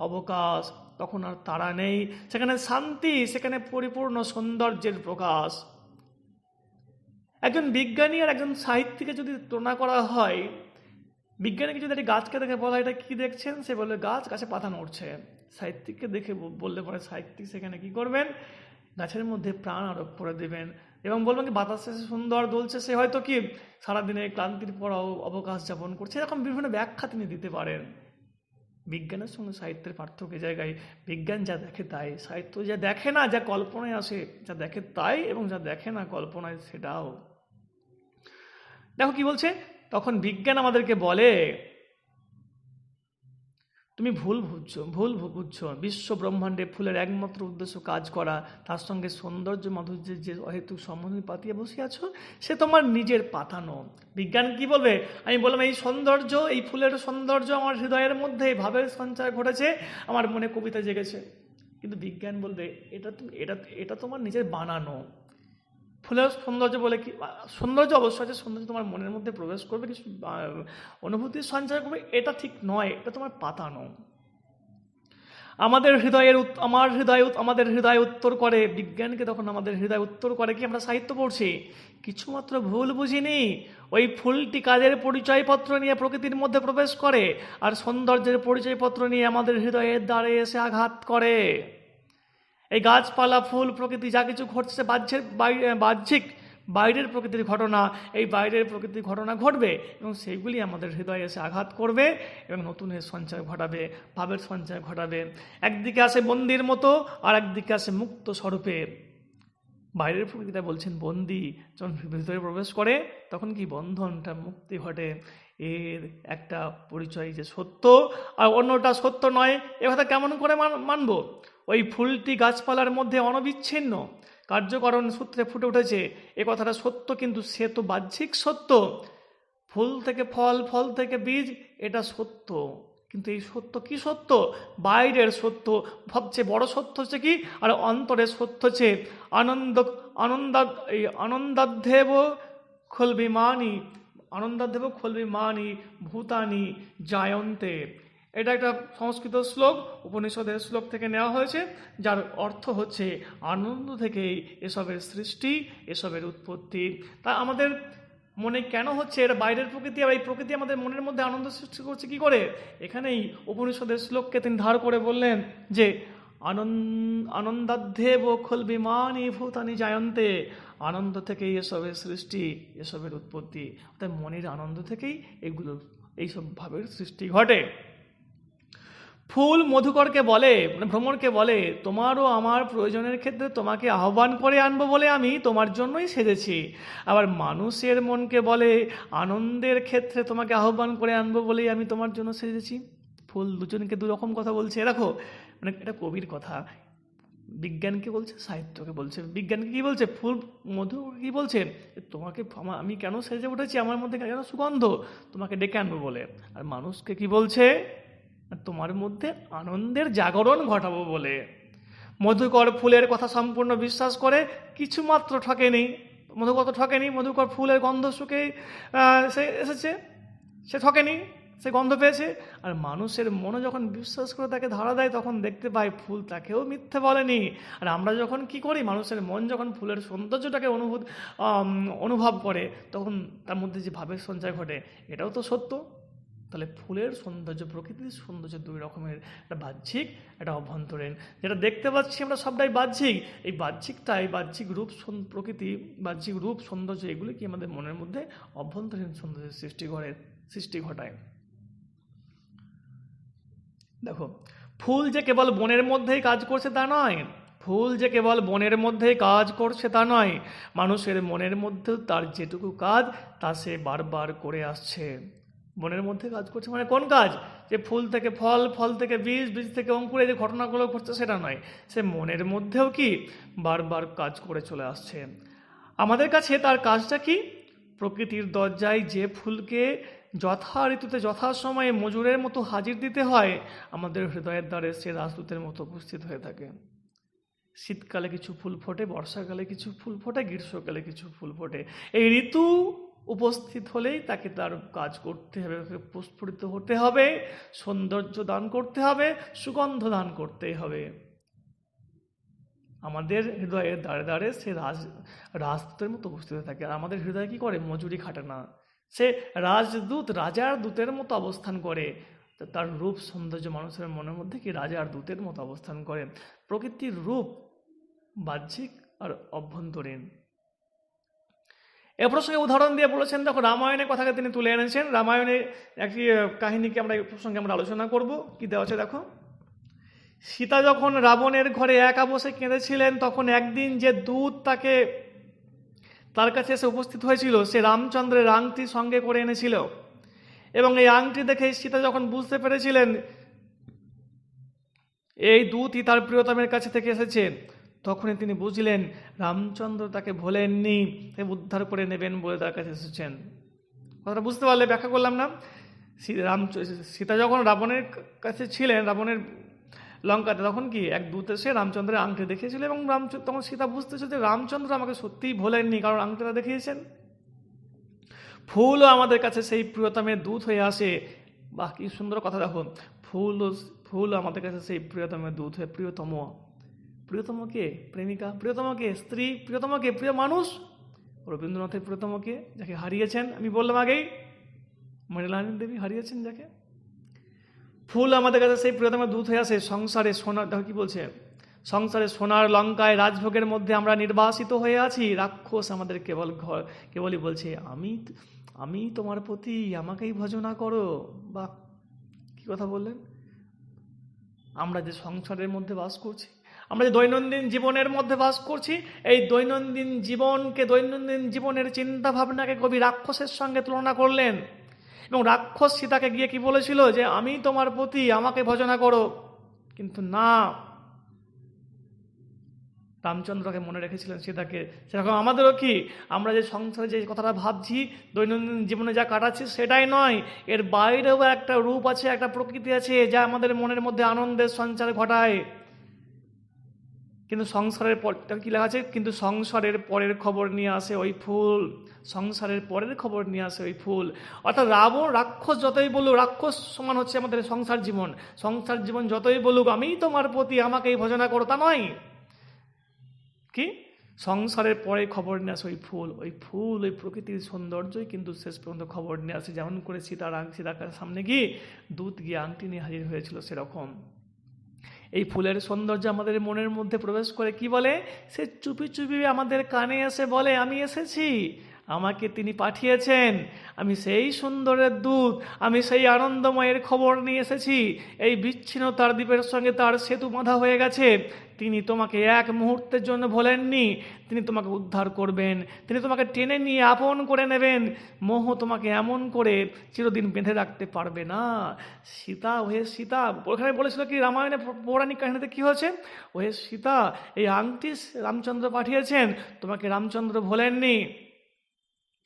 অবকাশ, তখন আর তাড়া নেই, সেখানে শান্তি, সেখানে পরিপূর্ণ সৌন্দর্যের প্রকাশ। একজন বিজ্ঞানী আর একজন সাহিত্যিকে যদি তুলনা করা হয়, বিজ্ঞানীকে যদি একটা গাছকে দেখে বলা এটা কি দেখছেন, সে বলবে গাছ, গাছে পাতা নড়ছে। সাহিত্যিককে দেখে বললে পরে সাহিত্যিক সেখানে কি করবেন, গাছের মধ্যে প্রাণ আরোপ করে দেবেন এবং বলবেন কি বাতাসে সুন্দর দুলছে, সে হয়তো কি সারাদিনে ক্লান্তির পর অবকাশ যাপন করছে। এরকম বিভিন্ন ব্যাখ্যা তিনি দিতে পারেন। বিজ্ঞানের সঙ্গে সাহিত্যের পার্থক্য জায়গায়, বিজ্ঞান যা দেখে তাই, সাহিত্য যা দেখে না, যা কল্পনায় আসে, যা দেখে তাই, এবং যা দেখে না কল্পনায় সেটাও। দেখো কি বলছে, তখন বিজ্ঞান আমাদেরকে বলে তুমি ভুল বুঝছো। বিশ্ব ব্রহ্মাণ্ডে ফুলের একমাত্র উদ্দেশ্য কাজ করা, তার সঙ্গে সৌন্দর্য মাধুর্যের যে অহেতুক সম্বন্ধ পাতিয়ে বসে আছো, সে তোমার নিজের পাতানো। বিজ্ঞান কি বলবে, আমি বললাম এই সৌন্দর্য, এই ফুলের সৌন্দর্য আমার হৃদয়ের মধ্যে ভাবের সঞ্চার ঘটেছে, আমার মনে কবিতা জেগেছে। কিন্তু বিজ্ঞান বলবে এটা তোমার নিজের বানানো। ফুলের সৌন্দর্য বলে কি, সৌন্দর্য অবশ্যই আছে, সৌন্দর্য তোমার মনের মধ্যে প্রবেশ করবে, কিছু অনুভূতির সঞ্চার করবে, এটা ঠিক নয়, এটা তোমার পাতানো। আমাদের হৃদয় উত্তর করে, বিজ্ঞানকে তখন আমাদের হৃদয় উত্তর করে কি, আমরা সাহিত্য পড়ছি, কিছুমাত্র ভুল বুঝিনি। ওই ফুলটি কাজের পরিচয়পত্র নিয়ে প্রকৃতির মধ্যে প্রবেশ করে, আর সৌন্দর্যের পরিচয়পত্র নিয়ে আমাদের হৃদয়ের দ্বারে এসে আঘাত করে। এই গাছপালা, ফুল, প্রকৃতি যা কিছু ঘটছে বাহ্যিক বাইরের প্রকৃতির ঘটনা, এই বাইরের প্রকৃতির ঘটনা ঘটবে এবং সেইগুলি আমাদের হৃদয়ে এসে আঘাত করবে এবং নতুনের সঞ্চয় ঘটাবে, ভাবের সঞ্চয় ঘটাবে। একদিকে আসে বন্দির মতো, আর একদিকে আসে মুক্ত স্বরূপে। বাইরের প্রকৃতিটা বলছেন বন্দি, যখন ভিতরে প্রবেশ করে তখন কি বন্ধনটা মুক্তি ঘটে। এর একটা পরিচয় যে সত্য আর অন্যটা সত্য নয়, এ কথা কেমন করে মানব? ওই ফুলটি গাছপালার মধ্যে অনবিচ্ছিন্ন কার্যকরণ সূত্রে ফুটে উঠেছে, এ কথাটা সত্য, কিন্তু সে তো বাহ্যিক সত্য। ফুল থেকে ফল, ফল থেকে বীজ, এটা সত্য, কিন্তু এই সত্য কি সত্য? বাইরের সত্য। সবচেয়ে বড় সত্য হচ্ছে কি, আর অন্তরের সত্য হচ্ছে আনন্দাধ্যেব খলবিমানি ভূতানি জায়ন্তে। এটা একটা সংস্কৃত শ্লোক, উপনিষদের শ্লোক থেকে নেওয়া হয়েছে, যার অর্থ হচ্ছে আনন্দ থেকেই এসবের সৃষ্টি, এসবের উৎপত্তি। তা আমাদের মনে কেন হচ্ছে এটা বাইরের প্রকৃতি, আর এই প্রকৃতি আমাদের মনের মধ্যে আনন্দ সৃষ্টি করছে কি করে? এখানেই উপনিষদের শ্লোককে তিনি ধার করে বললেন যে আনন্দাধ্যেব খলবিমানি ভূতানি জায়ন্তে, আনন্দ থেকেই এসবের সৃষ্টি, এসবের উৎপত্তি। অর্থাৎ মনের আনন্দ থেকেই এইসব ভাবের সৃষ্টি ঘটে। ফুল মধুকরকে বলে, ভ্রমরকে বলে, তোমারও আমার প্রয়োজনের ক্ষেত্রে তোমাকে আহ্বান করে আনবো বলে আমি তোমার জন্যই সেজেছি। আবার মানুষের মনকে বলে, আনন্দের ক্ষেত্রে তোমাকে আহ্বান করে আনবো বলেই আমি তোমার জন্য সেজেছি। ফুল দুজনকে দুরকম কথা বলছে। দেখো, এটা কবির কথা, বিজ্ঞানকে বলছে, সাহিত্যকে বলছে। বিজ্ঞানকে কি বলছে, ফুল মধু কি বলছে, তোমাকে আমি কেন সেজে উঠেছি, আমার মধ্যে কেন সুগন্ধ, তোমাকে ডেকে আনবো বলে। আর মানুষকে কি বলছে, তোমার মধ্যে আনন্দের জাগরণ ঘটাবো বলে। মধুকর ফুলের কথা সম্পূর্ণ বিশ্বাস করে, কিছুমাত্র ঠকেনি। মধুকর ফুলের গন্ধ শুকে সে এসেছে, সে ঠকেনি, সে গন্ধ পেয়েছে। আর মানুষের মনে যখন বিশ্বাস করে তাকে ধরা দেয়, তখন দেখতে পায় ফুল তাকেও মিথ্যে বলেনি। আর আমরা যখন কি করি, মানুষের মন যখন ফুলের সৌন্দর্যটাকে অনুভব করে, তখন তার মধ্যে যে ভাবের সঞ্চয় ঘটে, এটাও তো সত্য। তাহলে ফুলের সৌন্দর্য, প্রকৃতির সৌন্দর্য দুই রকমের, একটা বাহ্যিক, একটা অভ্যন্তরীণ। যেটা দেখতে পাচ্ছি আমরা সবটাই বাহ্যিক, এই বাহ্যিক রূপ প্রকৃতি, বাহ্যিক রূপ সৌন্দর্য, এগুলি কি আমাদের মনের মধ্যে অভ্যন্তরীণ সৌন্দর্যের সৃষ্টি ঘটায়। দেখো, ফুল যে কেবল বনের মধ্যেই কাজ করছে তা নয়, ফুল যে কেবল বনের মধ্যেই কাজ করছে তা নয়, মানুষের মনের মধ্যেও তার যেটুকু কাজ তা সে বারবার করে আসছে। বনের মধ্যে কাজ করছে মানে কোন কাজ? যে ফুল থেকে ফল, ফল থেকে বীজ, বীজ থেকে অঙ্কুরে যে ঘটনাগুলো ঘটছে সেটা নয়, সে মনের মধ্যেও কি বারবার কাজ করে চলে আসছে। আমাদের কাছে তার কাজটা কি? প্রকৃতির দরজায় যে ফুলকে যথা ঋতুতে যথাসময়ে মজুরের মতো হাজির দিতে হয়, আমাদের হৃদয়ের দ্বারে সে রাজদূতের মতো উপস্থিত হয়ে থাকে। শীতকালে কিছু ফুল ফোটে, বর্ষাকালে কিছু ফুল ফোটে, গ্রীষ্মকালে কিছু ফুল ফোটে। এই ঋতু উপস্থিত হলেই তাকে তার কাজ করতে হবে, প্রস্ফুটিত হতে হবে, সৌন্দর্য দান করতে হবে, সুগন্ধ দান করতে হবে। আমাদের হৃদয়ের দ্বারে দ্বারে সে রাজদূতের মতো উপস্থিত থাকে। আর আমাদের হৃদয় কি করে? মজুরি খাটে না, সে রাজদূত, রাজার দূতের মতো অবস্থান করে। তার রূপ সৌন্দর্য মানুষের মনের মধ্যে কি রাজার দূতের মতো অবস্থান করে। প্রকৃতির রূপ বাহ্যিক আর অভ্যন্তরীণ। এ প্রসঙ্গে উদাহরণ দিয়ে বলেছেন, দেখো রামায়ণের কথাকে তিনি তুলে এনেছেন। রামায়ণের একটি কাহিনীকে আমরা এই প্রসঙ্গে আমরা আলোচনা করব। কি দেওয়া আছে দেখো। সীতা যখন রাবণের ঘরে একা বসে কেঁদেছিলেন, তখন একদিন যে দূত তার কাছে এসে উপস্থিত হয়েছিল, সে রামচন্দ্রের আংটি সঙ্গে করে এনেছিল। এবং এই আংটি দেখে সীতা যখন বুঝতে পেরেছিলেন এই দূতই তার প্রিয়তমের কাছে থেকে এসেছে, তখনই তিনি বুঝলেন রামচন্দ্র তাকে ভোলেননি, তাকে উদ্ধার করে নেবেন বলে তার কাছে এসেছেন। কথাটা বুঝতে পারলে? ব্যাখ্যা করলাম না? সীতা যখন রাবণের কাছে ছিলেন, রাবণের লঙ্কাতে, তখন কি এক দূত এসে রামচন্দ্রের আংটি দেখিয়েছিল, এবং তখন সীতা বুঝতেছে যে রামচন্দ্র আমাকে সত্যিই ভোলেননি, কারণ আংটিটা দেখিয়েছেন। ফুলও আমাদের কাছে সেই প্রিয়তমের দূত হয়ে আসে। বাহ, কি সুন্দর কথা! দেখো, ফুল আমাদের কাছে সেই প্রিয়তমের দূত হয়ে। প্রিয়তমকে প্রেমিকা, প্রিয়তমকে স্ত্রী, প্রিয়তমকে প্রিয় মানুষ। রবীন্দ্রনাথের প্রিয়তমকে যাকে হারিয়েছেন, আমি বললাম আগেই, মৃণালিনী দেবী হারিয়েছেন যাকে। ফুল আমাদের কাছে সেই প্রিয়তমের দূত হয়ে আসে। সংসারে সোনার, দেখো কি বলছে, সংসারে সোনার লঙ্কায় রাজভোগের মধ্যে আমরা নির্বাসিত হয়ে আছি। রাক্ষস আমাদের কেবলই বলছে আমি তোমার প্রতি, আমাকেই ভজনা করো। বা কি কথা বললেন! আমরা যে সংসারের মধ্যে বাস করছি, আমরা যে দৈনন্দিন জীবনের মধ্যে বাস করছি, এই দৈনন্দিন জীবনের চিন্তা ভাবনাকে কবি রাক্ষসের সঙ্গে তুলনা করলেন। এবং রাক্ষস সীতাকে গিয়ে কি বলেছিল? যে আমি তোমার প্রতি, আমাকে ভজনা করো। কিন্তু না, রামচন্দ্রকে মনে রেখেছিলেন সীতাকে। সেরকম আমাদেরও কি, আমরা যে সংসারে যে কথাটা ভাবছি, দৈনন্দিন জীবনে যা কাটাচ্ছি, সেটাই নয়, এর বাইরেও একটা রূপ আছে, একটা প্রকৃতি আছে, যা আমাদের মনের মধ্যে আনন্দের সঞ্চার ঘটায়। কিন্তু সংসারের পর কি লেখা আছে? কিন্তু সংসারের পরের খবর নিয়ে আসে ওই ফুল। সংসারের পরের খবর নিয়ে আসে ওই ফুল। অর্থাৎ রাক্ষস যতই বলুক, রাক্ষস সমান হচ্ছে আমাদের সংসার জীবন যতই বলুক আমি তোমার প্রতি, আমাকেই ভজনা করো, তা নয়। কি? সংসারের পরে খবর নিয়ে আসে ওই ফুল। ওই প্রকৃতির সৌন্দর্যই কিন্তু শেষ পর্যন্ত খবর নিয়ে আসে। যেমন করে সীতার সামনে গিয়ে দূত গিয়ে আংটি নিয়ে হাজির হয়েছিল, সেরকম এই ফুলের সৌন্দর্য আমাদের মনের মধ্যে প্রবেশ করে। কি বলে? সে চুপি চুপি আমাদের কানে এসে বলে, আমি এসেছি, আমাকে তিনি পাঠিয়েছেন, আমি সেই সুন্দরের দূত, আমি সেই আনন্দময়ের খবর নিয়ে এসেছি। এই বিচ্ছিন্নতার দ্বীপের সঙ্গে তার সেতু বাঁধা হয়ে গেছে। তিনি তোমাকে এক মুহূর্তের জন্য ভোলেননি, তিনি তোমাকে উদ্ধার করবেন, তিনি তোমাকে টেনে নিয়ে আপন করে নেবেন। মোহ তোমাকে এমন করে চিরদিন বেঁধে রাখতে পারবে না। সীতা, ওহে সীতা, ওখানে বলেছিল কি, রামায়ণে পৌরাণিক কাহিনীতে কি হয়েছে? ওহে সীতা, এই আংটি রামচন্দ্র পাঠিয়েছেন, তোমাকে রামচন্দ্র ভোলেননি।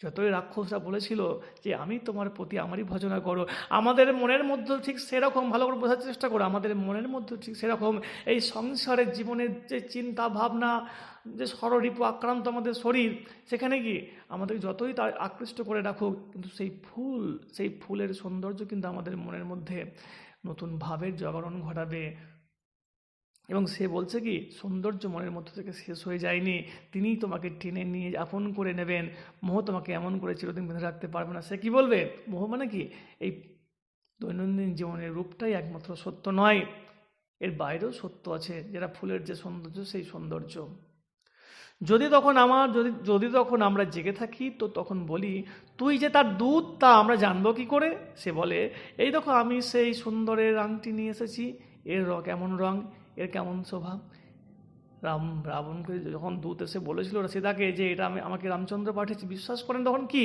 যতই রাক্ষসরা বলেছিল যে আমি তোমার প্রতি, আমারই ভজনা করো, আমাদের মনের মধ্যে ঠিক সেরকম, ভালো করে বোঝার চেষ্টা করো, আমাদের মনের মধ্যে ঠিক সেরকম এই সংসারের জীবনের যে চিন্তা ভাবনা, যে ষড়রিপু আক্রান্ত আমাদের শরীর, সেখানে কি আমাদের যতই তার আকৃষ্ট করে রাখুক, কিন্তু সেই ফুলের সৌন্দর্য কিন্তু আমাদের মনের মধ্যে নতুন ভাবের জাগরণ ঘটাবে। এবং সে বলছে কি, সৌন্দর্য মনের মধ্যে থেকে শেষ হয়ে যায়নি, তিনিই তোমাকে টেনে নিয়ে আপন করে নেবেন। মোহ তোমাকে এমন করে চিরদিন বেঁধে রাখতে পারবে না। সে কি বলবে? মোহ মানে কি, এই দৈনন্দিন জীবনের রূপটাই একমাত্র সত্য নয়, এর বাইরেও সত্য আছে, যেটা ফুলের যে সৌন্দর্য, সেই সৌন্দর্য। যদি তখন আমরা জেগে থাকি, তো তখন বলি তুই যে তার দূত, তা আমরা জানবো কি করে? সে বলে, এই দেখো আমি সেই সুন্দরের আংটি নিয়ে এসেছি, এর কেমন রং, এর কেমন শোভা। রাবণকে যখন দূত এসে বলেছিল সীতাকে যে এটা আমাকে রামচন্দ্র পাঠিয়েছে, বিশ্বাস করেন তখন কি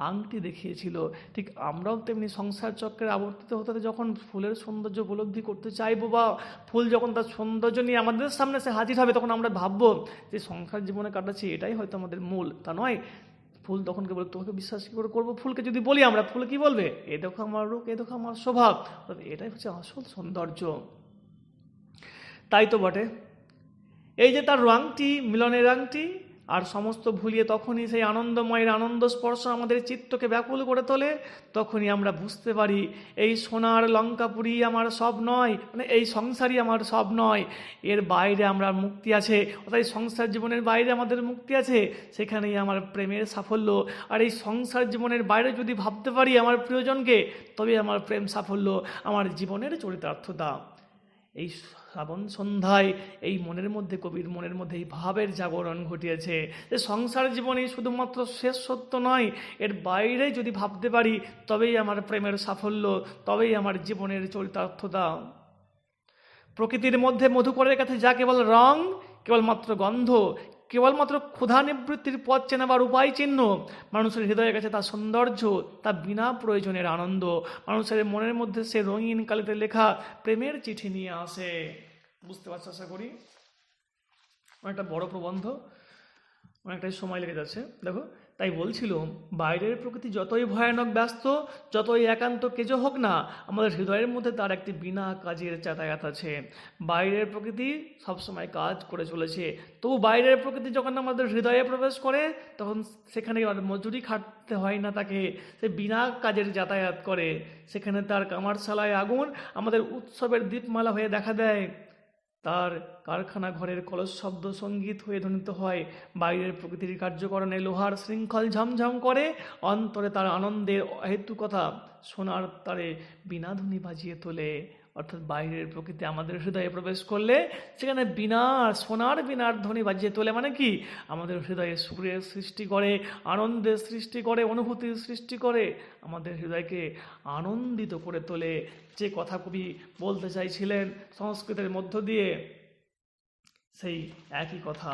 আংটি দেখিয়েছিল। ঠিক আমরাও তেমনি সংসার চক্রে আবর্তিত হতে হতে যখন ফুলের সৌন্দর্য উপলব্ধি করতে চাইবো, বা ফুল যখন তার সৌন্দর্য নিয়ে আমাদের সামনে সে হাজির হবে, তখন আমরা ভাববো যে সংসার জীবনে কাটাচ্ছি এটাই হয়তো আমাদের মূল। তা নয়, ফুল তখন কে বলে তোকে বিশ্বাস কী করে করবো? ফুলকে যদি বলি আমরা, ফুল কি বলবে? এ দেখো আমার রূপ, এ দেখো আমার স্বভাব। এটাই হচ্ছে আসল সৌন্দর্য। তাই তো বটে, এই যে তার আংটি, মিলনের আংটি, আর সমস্ত ভুলিয়ে তখনই সেই আনন্দময়ের আনন্দ স্পর্শ আমাদের চিত্তকে ব্যাকুল করে তোলে। তখনই আমরা বুঝতে পারি এই সোনার লঙ্কাপুরি আমার সব নয়, মানে এই সংসারই আমার সব নয়, এর বাইরে আমরা মুক্তি আছে। অর্থাৎ এই সংসার জীবনের বাইরে আমাদের মুক্তি আছে, সেখানেই আমার প্রেমের সাফল্য। আর এই সংসার জীবনের বাইরে যদি ভাবতে পারি আমার প্রিয়জনকে, তবে আমার প্রেম সাফল্য, আমার জীবনের চরিতার্থতা। এই শ্রাবণ সন্ধ্যায় এই মনের মধ্যে, কবির মনের মধ্যে এই ভাবের জাগরণ ঘটিয়েছে যে সংসার জীবনই শুধুমাত্র শেষ সত্য নয়, এর বাইরে যদি ভাবতে পারি তবেই আমার প্রেমের সাফল্য, তবেই আমার জীবনের চরিতার্থতা। প্রকৃতির মধ্যে মধুকরের কাছে যা কেবল রং, কেবলমাত্র গন্ধ, কেবলমাত্র ক্ষুধা নিবৃত্তির পথ চেনাবার উপায় চিহ্ন, মানুষের হৃদয়ের কাছে তার সৌন্দর্য, তা বিনা প্রয়োজনের আনন্দ। মানুষের মনের মধ্যে সে রঙিন কালিতে লেখা প্রেমের চিঠি নিয়ে আসে। বুঝতে পারছো আশা করি? অনেকটা বড় প্রবন্ধ, অনেকটাই সময় লেগে যাচ্ছে। দেখো, তাই বলছিল বাইরের প্রকৃতি যতই ভয়ানক, ব্যস্ত, যতই একান্ত কেজো হোক না, আমাদের হৃদয়ের মধ্যে তার একটি বিনা কাজের যাতায়াত আছে। বাইরের প্রকৃতি সবসময় কাজ করে চলেছে, তবু বাইরের প্রকৃতি যখন আমাদের হৃদয়ে প্রবেশ করে তখন সেখানে আর মজুরি খাটতে হয় না তাকে, সে বিনা কাজের যাতায়াত করে। সেখানে তার কামারশালায় আগুন আমাদের উৎসবের দীপমালা হয়ে দেখা দেয়, তার কারখানা ঘরের কলস শব্দ সঙ্গীত হয়ে ধ্বনিত হয়। বাইরের প্রকৃতির কার্যকরণে লোহার শৃঙ্খল ঝমঝম করে, অন্তরে তার আনন্দের অহেতুকতা সোনার তারে বীণাধ্বনি বাজিয়ে তোলে। অর্থাৎ বাইরের প্রকৃতি আমাদের হৃদয়ে প্রবেশ করলে সেখানে সোনার বীণার ধ্বনি বাজিয়ে তোলে। মানে কি, আমাদের হৃদয়ে সুরের সৃষ্টি করে, আনন্দের সৃষ্টি করে, অনুভূতির সৃষ্টি করে, আমাদের হৃদয়কে আনন্দিত করে তোলে। যে কথা কবি বলতে চাইছিলেন সংস্কৃতের মধ্য দিয়ে, সেই একই কথা।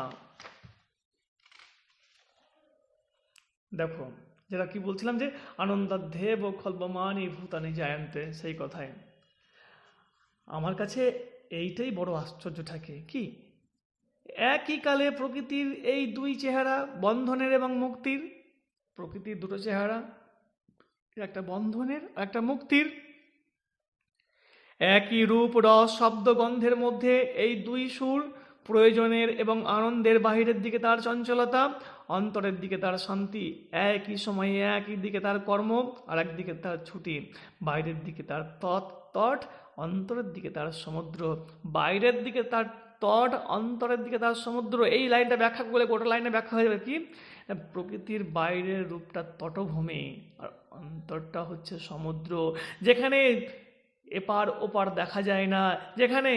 দেখো, যেটা কি বলছিলাম যে আনন্দাধ্যেব খল্বমানি ভূতানি জায়ন্তে, সেই কথায় আমার কাছে এইটাই বড় আশ্চর্য থাকে। কি, একই কালে প্রকৃতির এই দুই চেহারা, বন্ধনের এবং মুক্তির। প্রকৃতির দুটো চেহারা, একটা বন্ধনের, একটা মুক্তির। একই রূপ, রস, শব্দ, গন্ধের মধ্যে এই দুই সুর, প্রয়োজনের এবং আনন্দের বাহিরের দিকে তার চঞ্চলতা, অন্তরের দিকে তার শান্তি। একই সময়ে একই দিকে তার কর্ম, আর একদিকে তার ছুটি। বাইরের দিকে তার তট, অন্তরের দিকে তার সমুদ্র। বাইরের দিকে তার তট, অন্তরের দিকে তার সমুদ্র। এই লাইনটা ব্যাখ্যা করলে গোটা লাইনে ব্যাখ্যা হয়ে যাবে কি, প্রকৃতির বাইরের রূপটা তটভূমি, আর অন্তরটা হচ্ছে সমুদ্র, যেখানে এপার ওপার দেখা যায় না, যেখানে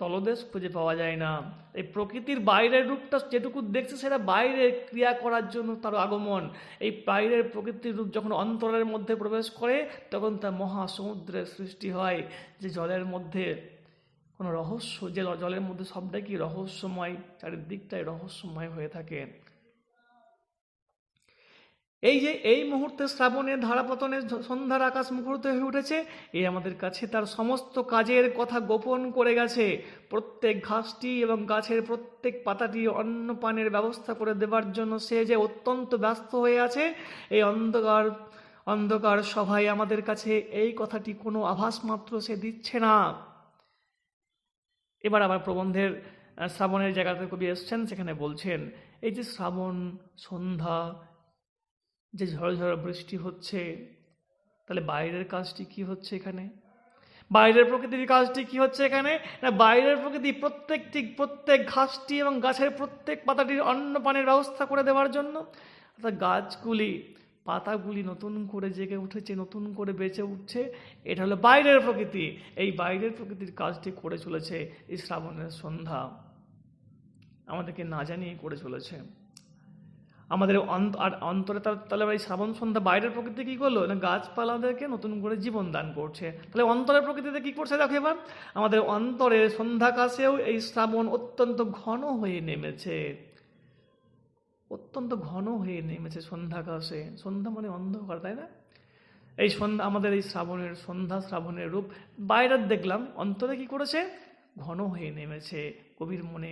তলদেশ খুঁজে পাওয়া যায় না। এই প্রকৃতির বাইরের রূপটা যেটুকু দেখছে সেটা বাইরে ক্রিয়া করার জন্য তার আগমন। এই বাইরের প্রকৃতির রূপ যখন অন্তরের মধ্যে প্রবেশ করে তখন তা মহাসমুদ্রের সৃষ্টি হয়, যে জলের মধ্যে কোনো রহস্য, যে জলের মধ্যে সবটাই কি রহস্যময়, চারিদিকটাই রহস্যময় হয়ে থাকে। এই যে এই মুহূর্তে শ্রাবণের ধারাপতনে সন্ধ্যার আকাশ মুখরিত হয়ে উঠেছে, এই আমাদের কাছে তার সমস্ত কাজের কথা গোপন করে গেছে। প্রত্যেক ঘাসটি এবং গাছের প্রত্যেক পাতাটি অন্নপানের ব্যবস্থা করে দেবার জন্য সে যে অত্যন্ত ব্যস্ত হয়ে আছে, এই অন্ধকার সভায় আমাদের কাছে এই কথাটি কোনো আভাস মাত্র সে দিচ্ছে না। এবার আবার প্রবন্ধের শ্রাবণের জায়গাতে কবি এসছেন, সেখানে বলছেন এই যে শ্রাবণ সন্ধ্যা, যে ঝড় ঝড় বৃষ্টি হচ্ছে, তাহলে বাইরের কাজটি কি হচ্ছে এখানে? বাইরের প্রকৃতির কাজটি কি হচ্ছে এখানে? না, বাইরের প্রকৃতি প্রত্যেক ঘাসটি এবং গাছের প্রত্যেক পাতাটির অন্নপানের ব্যবস্থা করে দেওয়ার জন্য। অর্থাৎ গাছগুলি, পাতাগুলি নতুন করে জেগে উঠেছে, নতুন করে বেঁচে উঠছে, এটা হলো বাইরের প্রকৃতি। এই বাইরের প্রকৃতির কাজটি করে চলেছে এই শ্রাবণের সন্ধ্যা, আমাদেরকে না জানিয়ে করে চলেছে। আমাদের আর অন্তরে তাহলে এই শ্রাবণ সন্ধ্যা বাইরের প্রকৃতি কি করলো না, গাছপালাদেরকে নতুন করে জীবন দান করছে। তাহলে অন্তরের প্রকৃতিতে কি করছে দেখো এবার, আমাদের অন্তরের সন্ধ্যাকাশেও এই শ্রাবণ অত্যন্ত ঘন হয়ে নেমেছে, অত্যন্ত ঘন হয়ে নেমেছে সন্ধ্যাকাশে। সন্ধ্যা মানে অন্ধকার, তাই না? এই সন্ধ্যা আমাদের এই শ্রাবণের সন্ধ্যা, শ্রাবণের রূপ বাইরের দেখলাম, অন্তরে কি করেছে, ঘন হয়ে নেমেছে। কবির মনে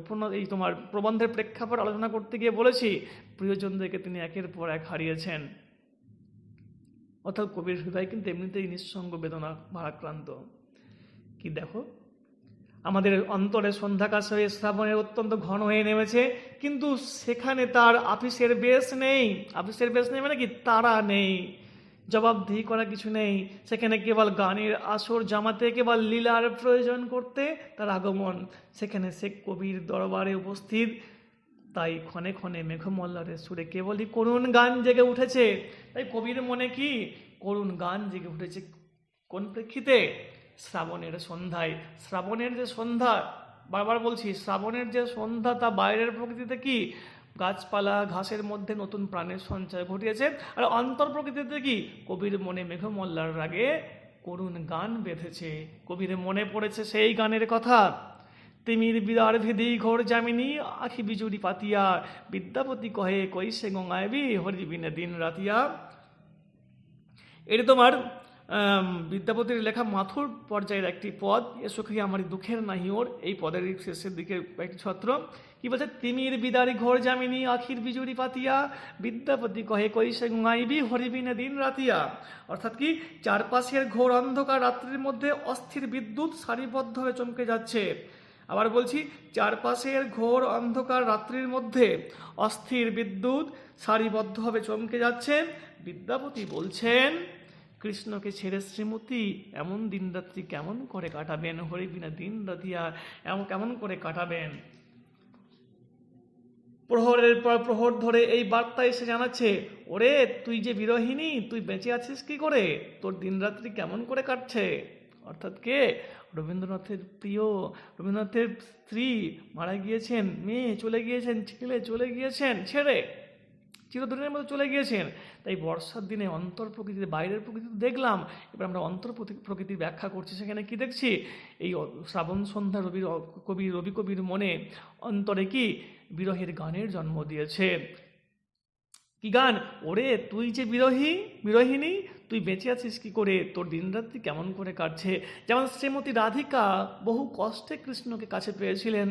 উপন্যাস এই তোমার প্রবন্ধের প্রেক্ষাপট আলোচনা করতে গিয়ে বলেছি, প্রিয়জনদেরকে তিনি একের পর এক হারিয়েছেন। অর্থাৎ কবির হৃদয় কিন্তু এমনিতেই নিঃসঙ্গ বেদনা ভারাক্রান্ত। কি দেখো, আমাদের অন্তরে সন্ধ্যাকাশ হয়ে শ্রাবণের অত্যন্ত ঘন হয়ে নেমেছে, কিন্তু সেখানে তার আপিসের বেশ নেই। আপিসের বেশ নেই মানে কি, তারা নেই, জবাবদিহি করা কিছু নেই। সেখানে কেবল গানের আসর জামাতে, কেবল লীলার প্রয়োজন করতে তার আগমন। সেখানে সে কবির দরবারে উপস্থিত, তাই ক্ষণে ক্ষণে মেঘমল্লারের সুরে কেবলই করুণ গান জেগে উঠেছে। তাই কবির মনে কি করুণ গান জেগে উঠেছে, কোন প্রেক্ষিতে, শ্রাবণের সন্ধ্যায়। শ্রাবণের যে সন্ধ্যা, বারবার বলছি, শ্রাবণের যে সন্ধ্যা তা বাইরের প্রকৃতিতে কি, গাছপালা ঘাসের মধ্যে নতুন প্রাণের সঞ্চয় ঘটিয়েছে। আর অন্তর প্রকৃতিতে কি, কবির মনে মেঘমল্লার রাগে করুণ গান বেঁধেছে। কবির মনে পড়েছে সেই গানের কথা, তিমির বিদার ভেদি ঘোর যামিনী আখি বিজুরি পাতিয়া, বিদ্যাপতি কহে কৈসে গঙ্গায়বি হরিবিনে দিন রাতিয়া। এটি তোমার বিদ্যাপতির লেখা মাথুর পর্যায়ের একটি পদ। এ সুখী আমারই দুঃখের নাহি ওর, এই পদের শেষের দিকে একটি ছত্র কি বলছে, তিমির বিদারি ঘোর যামিনী আখির বিজুরি পাতিয়া, বিদ্যাপতি কহে কৈসে গুঙাইবি হরিবিনে দিন রাতিয়া। অর্থাৎ কি, চারপাশের ঘোর অন্ধকার রাত্রির মধ্যে অস্থির বিদ্যুৎ সারিবদ্ধভাবে চমকে যাচ্ছে। আবার বলছি, চারপাশের ঘোর অন্ধকার রাত্রির মধ্যে অস্থির বিদ্যুৎ সারিবদ্ধভাবে চমকে যাচ্ছে। বিদ্যাপতি বলছেন, কৃষ্ণকে ছেড়ে শ্রীমতী এমন দিনরাত্রি কেমন করে কাটাবেন, হরিবিনা দিন রাতিয়া এমন কেমন করে কাটাবেন। প্রহরের পর প্রহর ধরে এই বার্তা এসে জানাচ্ছে, ওরে তুই যে বিরহিনী, তুই বেঁচে আছিস কি করে, তোর দিনরাত্রি কেমন করে কাটছে। অর্থাৎ কে, রবীন্দ্রনাথের প্রিয়, রবীন্দ্রনাথের স্ত্রী মারা গিয়েছেন, মেয়ে চলে গিয়েছেন, ছেলে চলে গিয়েছেন, ছেড়ে চিরদিনের মতো চলে গিয়েছেন। তাই বর্ষার দিনে অন্তর প্রকৃতিতে, বাইরের প্রকৃতি দেখলাম, এবার আমরা অন্তর প্রকৃতির ব্যাখ্যা করছি। সেখানে কি দেখছি, এই শ্রাবণ সন্ধ্যা রবি কবির মনে অন্তরে কি বিরহের গানের জন্ম দিয়েছে। কি গান, ওরে তুই যে বিরহিনী, তুই বেঁচে আছিস কি করে, তোর দিনরাত্রি কেমন করে কাটছে। যেমন শ্রীমতী রাধিকা বহু কষ্টে কৃষ্ণকে কাছে পেয়েছিলেন,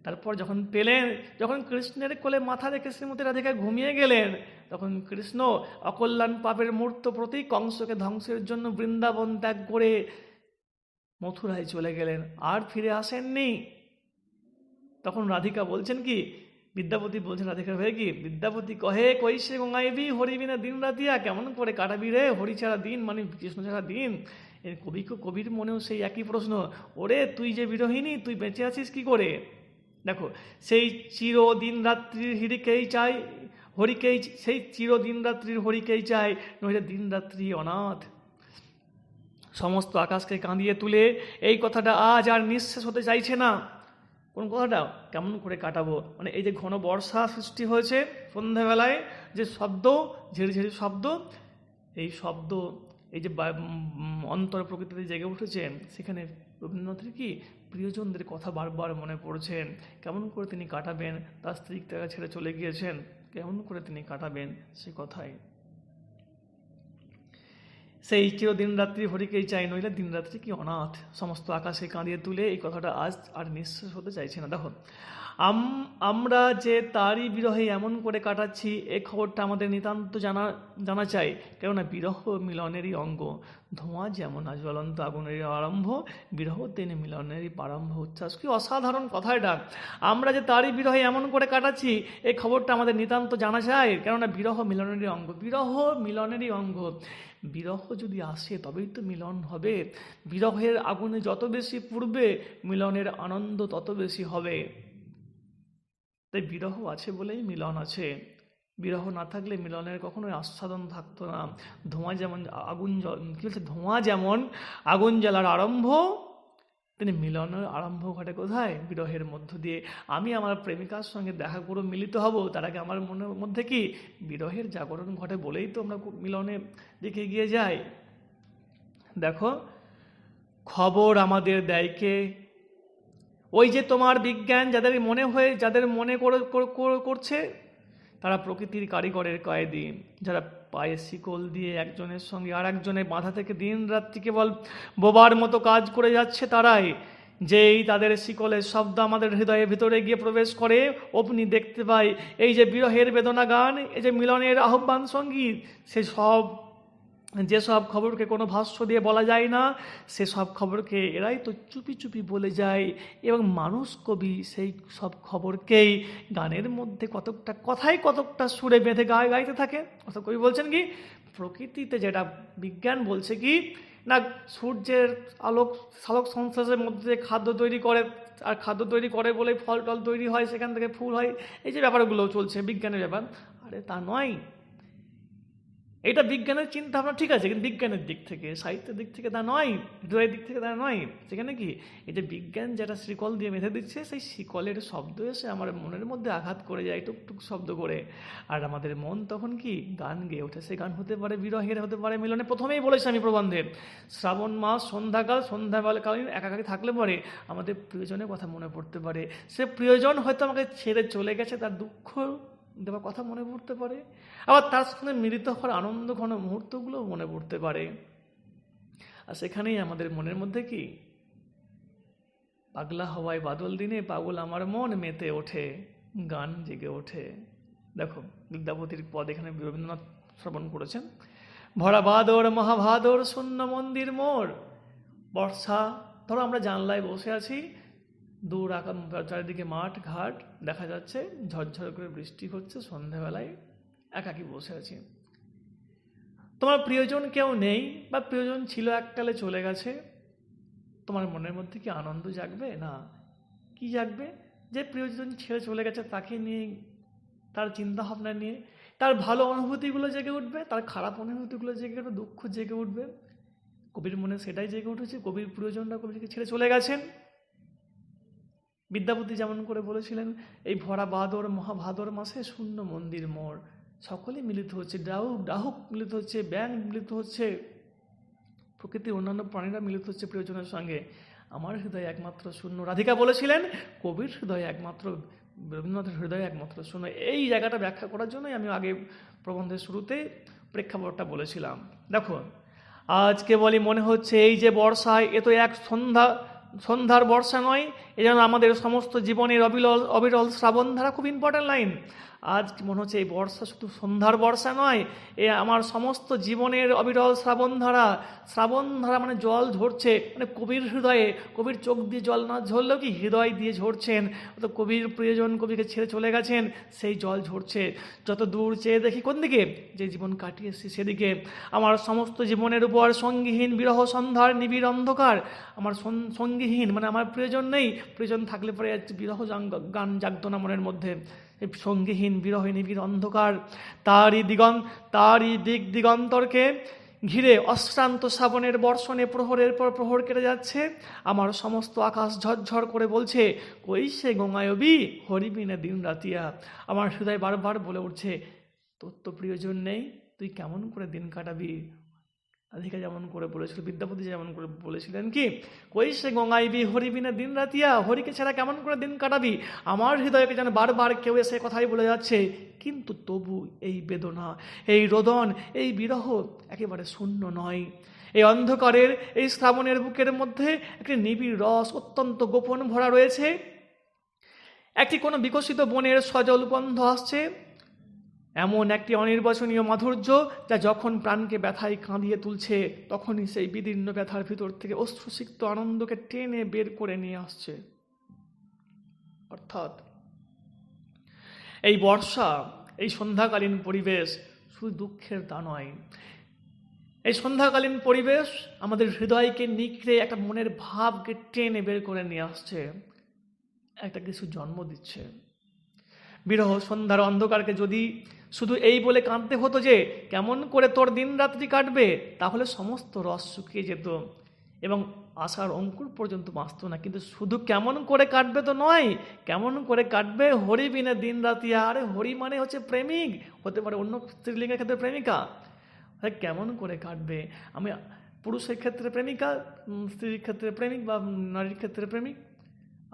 তারপর যখন পেলেন, যখন কৃষ্ণের কোলে মাথা রেখে শ্রীমতী রাধিকা ঘুমিয়ে গেলেন, তখন কৃষ্ণ অকল্যাণ পাপের মূর্ত প্রতীক কংসকে ধ্বংসের জন্য বৃন্দাবন ত্যাগ করে মথুরায় চলে গেলেন, আর ফিরে আসেননি। তখন রাধিকা বলছেন কি, বিদ্যাপতি বলছেন রাধিকার হয়ে কি, বিদ্যাপতি কহে কৈসে গঙ্গাইবি হরিবিনা দিন রাতিয়া, কেমন করে কাটাবি রে হরি ছাড়া দিন, মানে কৃষ্ণ ছাড়া দিন। এর কবির মনেও সেই একই প্রশ্ন, ওরে তুই যে বিরহিনী, তুই বেঁচে আছিস কি করে। দেখো, সেই চিরদিন রাত্রির হরিকেই চাই, সেই চিরদিন রাত্রির হরিকেই চাই, নইলে দিন রাত্রি অনাথ। সমস্ত আকাশকে কাঁদিয়ে তুলে এই কথাটা আজ আর নিঃশেষ হতে চাইছে না। কোন কথাটা, কেমন করে কাটাবো, মানে এই যে ঘন বর্ষা সৃষ্টি হয়েছে সন্ধ্যাবেলায়, যে শব্দ, ঝিরিঝিরি শব্দ, এই শব্দ, এই যে অন্তর প্রকৃতিতে জেগে উঠেছে, সেখানে রবীন্দ্রনাথের কি প্রিয়জনদের কথা বারবার মনে পড়ছেন। কেমন করে তিনি কাটাবেন, তার স্ত্রী তাকে ছেড়ে চলে গিয়েছেন, কেমন করে তিনি কাটাবেন সে কথাই। সেই চিরদিন রাত্রি হরিকেই চাই, নইলে দিন রাত্রি কি অনাথ। সমস্ত আকাশে কাঁদিয়ে তুলে এই কথাটা আজ আর নিঃশেষ হতে চাইছে না। দেখো, আমরা যে তারই বিরহে এমন করে কাটাচ্ছি, এই খবরটা আমাদের নিতান্ত জানা চাই। কেননা বিরহ মিলনেরই অঙ্গ, ধোঁয়া যেমন জ্বলন্ত আগুনেরই আরম্ভ, বিরহ তেনে মিলনেরই প্রারম্ভ। উচ্ছ্বাস, কি অসাধারণ কথা এটা। আমরা যে তারই বিরহে এমন করে কাটাচ্ছি, এই খবরটা আমাদের নিতান্ত জানা চাই। কেননা বিরহ মিলনেরই অঙ্গ, বিরহ মিলনেরই অঙ্গ। বিরহ যদি আসে তবেই তো মিলন হবে। বিরহের আগুনে যত বেশি পুড়বে, মিলনের আনন্দ তত বেশি হবে। তাই বিরহ আছে বলেই মিলন আছে, বিরহ না থাকলে মিলনের কখনোই আস্বাদন থাকতো না। ধোঁয়া যেমন আগুন জ্বালার আরম্ভ, তিনি মিলনের আরম্ভ ঘটে কোথায়? বিরহের মধ্য দিয়ে। আমি আমার প্রেমিকার সঙ্গে দেখা করে মিলিত হব, তার আগে আমার মনের মধ্যে কি বিরহের জাগরণ ঘটে বলেই তো আমরা মিলনের দিকে এগিয়ে যাই। দেখো, খবর আমাদের দেয় কে? ওই যে তোমার বিজ্ঞান যাদের মনে করছে, তারা প্রকৃতির কারিগরের কয়েদি, যারা পায়ে শিকল দিয়ে একজনের সঙ্গে আর একজনের বাঁধা থেকে দিন রাত্রি কেবল বোবার মতো কাজ করে যাচ্ছে, তারাই। যেই তাদের শিকলের শব্দ আমাদের হৃদয়ের ভিতরে গিয়ে প্রবেশ করে, অমনি দেখতে পাই এই যে বিরহের বেদনা গান, এই যে মিলনের আহ্বান সঙ্গীত, যেসব খবরকে কোনো ভাষ্য দিয়ে বলা যায় না, সেসব খবরকে এরাই তো চুপি চুপি বলে যায়। এবং মানুষ কবি সেই সব খবরকেই গানের মধ্যে কতকটা সুরে বেঁধে গাইতে থাকে। অর্থাৎ কবি বলছেন কি, প্রকৃতিতে যেটা বিজ্ঞান বলছে কি না, সূর্যের সালোক সংশ্লেষের মধ্যে খাদ্য তৈরি করে, আর খাদ্য তৈরি করে বলে ফল টল তৈরি হয়, সেখান থেকে ফুল হয়, এই যে ব্যাপারগুলো চলছে বিজ্ঞানের ব্যাপার। আরে তা নয়, এটা বিজ্ঞানের চিন্তা ভাবনা ঠিক আছে, কিন্তু বিজ্ঞানের দিক থেকে, সাহিত্যের দিক থেকে তা নয়, হৃদয়ের দিক থেকে তা নয়। সেখানে কি এই যে বিজ্ঞান যেটা শিকল দিয়ে বেঁধে দিচ্ছে, সেই শিকলের শব্দ এসে আমার মনের মধ্যে আঘাত করে যায় টুকটুক শব্দ করে, আর আমাদের মন তখন কি গান গেয়ে ওঠে। সে গান হতে পারে বিরহের, হতে পারে মিলনে। প্রথমেই বলেছি আমি প্রবন্ধে, শ্রাবণ মাস সন্ধ্যাকালীন একাকি থাকলে পরে আমাদের প্রিয়জনের কথা মনে পড়তে পারে। সে প্রিয়জন হয়তো আমাকে ছেড়ে চলে গেছে, তার দুঃখ দেওয়ার কথা মনে পড়তে পারে, আবার তার সঙ্গে মিলিত হওয়ার আনন্দ ঘন মুহূর্তগুলো মনে পড়তে পারে। আর সেখানেই আমাদের মনের মধ্যে কি পাগলা হওয়ায় বাদল দিনে পাগল আমার মন মেতে ওঠে, গান জেগে ওঠে। দেখো, বিদ্যাপতির পদ এখানে রবীন্দ্রনাথ শ্রবণ করেছেন। ভরা বাদর মহাভাদর শূন্য মন্দির মোর। বর্ষা, ধরো আমরা জানলায় বসে আছি, দূর আকাশ, চারিদিকে মাঠ ঘাট দেখা যাচ্ছে, ঝরঝর করে বৃষ্টি হচ্ছে, সন্ধ্যাবেলায় একাকি বসে আছি। তোমার প্রিয়জন কেউ নেই, বা প্রিয়জন ছিল এককালে চলে গেছে, তোমার মনের মধ্যে কি আনন্দ জাগবে? না। কি জাগবে? যে প্রিয়জন ছেড়ে চলে গেছে তাকে নিয়ে, তার চিন্তা ভাবনা নিয়ে, তার ভালো অনুভূতিগুলো জেগে উঠবে, তার খারাপ অনুভূতিগুলো জেগে উঠবে, দুঃখ জেগে উঠবে। কবির মনে সেটাই জেগে উঠেছে, কবির প্রিয়জনরা কবিকে ছেড়ে চলে গেছেন। বিদ্যাপতি যেমন করে বলেছিলেন, এই ভরা বাদর মহাভাদর মাসে শূন্য মন্দির মোর। সকলে মিলিত হচ্ছে, ডাহুক মিলিত হচ্ছে, ব্যাঙ মিলিত হচ্ছে, প্রকৃতির অন্যান্য প্রাণীরা মিলিত হচ্ছে প্রিয়জনের সঙ্গে। আমার হৃদয় একমাত্র শূন্য। রাধিকা বলেছিলেন, কবির হৃদয় একমাত্র, রবীন্দ্রনাথের হৃদয় একমাত্র শূন্য। এই জায়গাটা ব্যাখ্যা করার জন্যই আমি আগে প্রবন্ধের শুরুতে প্রেক্ষাপটটা বলেছিলাম। দেখো, আজকে বলি মনে হচ্ছে এই যে বর্ষায়, এ তো এক সন্ধ্যার বর্ষা নয়, এ যেন আমাদের সমস্ত জীবনের অবিরল শ্রাবণধারা। খুব ইম্পর্ট্যান্ট লাইন। আজ মনে হচ্ছে এই বর্ষা শুধু সন্ধ্যার বর্ষা নয়, এ আমার সমস্ত জীবনের অবিরল শ্রাবণধারা। শ্রাবণধারা মানে জল ঝরছে, মানে কবির হৃদয়ে, কবির চোখ দিয়ে জল না ঝরলেও কি হৃদয় দিয়ে ঝরছেন। তো কবির প্রিয়জন কবিকে ছেড়ে চলে গেছেন, সেই জল ঝরছে। যত দূর চেয়ে দেখি কোন দিকে, যে জীবন কাটিয়েছি সেদিকে। আমার সমস্ত জীবনের উপর সঙ্গীহীন বিরহ সন্ধ্যার নিবিড় অন্ধকার। আমার সঙ্গীহীন মানে আমার প্রিয়জন নেই, প্রিয়জন থাকলে পরে বিরহ গান জাগতো না মনের মধ্যে। সঙ্গীহীন বিরহে নিবিড় অন্ধকার, তারই দিক দিগন্তরকে ঘিরে অশ্রান্ত শ্রাবণের বর্ষণে প্রহরের পর প্রহর কেটে যাচ্ছে। আমার সমস্ত আকাশ ঝরঝর করে বলছে, কই সে গঙ্গায়বী হরিবিনে দিন রাতিয়া। আমার হৃদয় বারবার বলে উঠছে, তোর তো প্রিয়জন নেই, তুই কেমন করে দিন কাটাবি। রাধিকা যেমন করে বলেছিল, বিদ্যাপতি যেমন করে বলেছিলেন কি, কই সে গঙ্গাইবি হরিবিনে দিন রাতিয়া। হরিকে ছাড়া কেমন করে দিন কাটাবি। আমার হৃদয়কে যেন বারবার কেউ এসে কথাই বলে যাচ্ছে, কিন্তু তবু এই বেদনা, এই রোদন, এই বিরহ একেবারে শূন্য নয়। এই অন্ধকারের, এই শ্রাবণের বুকের মধ্যে একটি নিবিড় রস অত্যন্ত গোপন ভরা রয়েছে। একটি কোনো বিকশিত বনের সজল গন্ধ আসছে, এমন একটি অনির্বচনীয় মাধুর্য, যা যখন প্রাণকে ব্যথায় কাঁদিয়ে তুলছে, তখনই সেই বিদীর্ণ ব্যথার ভিতর থেকে অশ্রুসিক্ত আনন্দকে টেনে বের করে নিয়ে আসছে। অর্থাৎ এই বর্ষা, এই সন্ধ্যাকালীন পরিবেশ শুধু দুঃখের তা নয়। এই সন্ধ্যাকালীন পরিবেশ আমাদের হৃদয়কে নিকড়ে একটা মনের ভাবকে টেনে বের করে নিয়ে আসছে, একটা কিছু জন্ম দিচ্ছে। বিরহ সন্ধ্যার অন্ধকারকে যদি শুধু এই বলে কাঁদতে হতো যে কেমন করে তোর দিন রাত্রি কাটবে, তাহলে সমস্ত রস শুকিয়ে যেত। এবং আশার অঙ্কুর পর্যন্ত বাঁচত না। কিন্তু শুধু কেমন করে কাটবে তো নয়, কেমন করে কাটবে হরি বিনে দিন রাতি। আরে হরি মানে হচ্ছে প্রেমিক, হতে পারে অন্য স্ত্রীলিঙ্গের ক্ষেত্রে প্রেমিকা। আরে কেমন করে কাটবে? আমি পুরুষের ক্ষেত্রে প্রেমিকা, স্ত্রীর ক্ষেত্রে প্রেমিক বা নারীর ক্ষেত্রে প্রেমিক।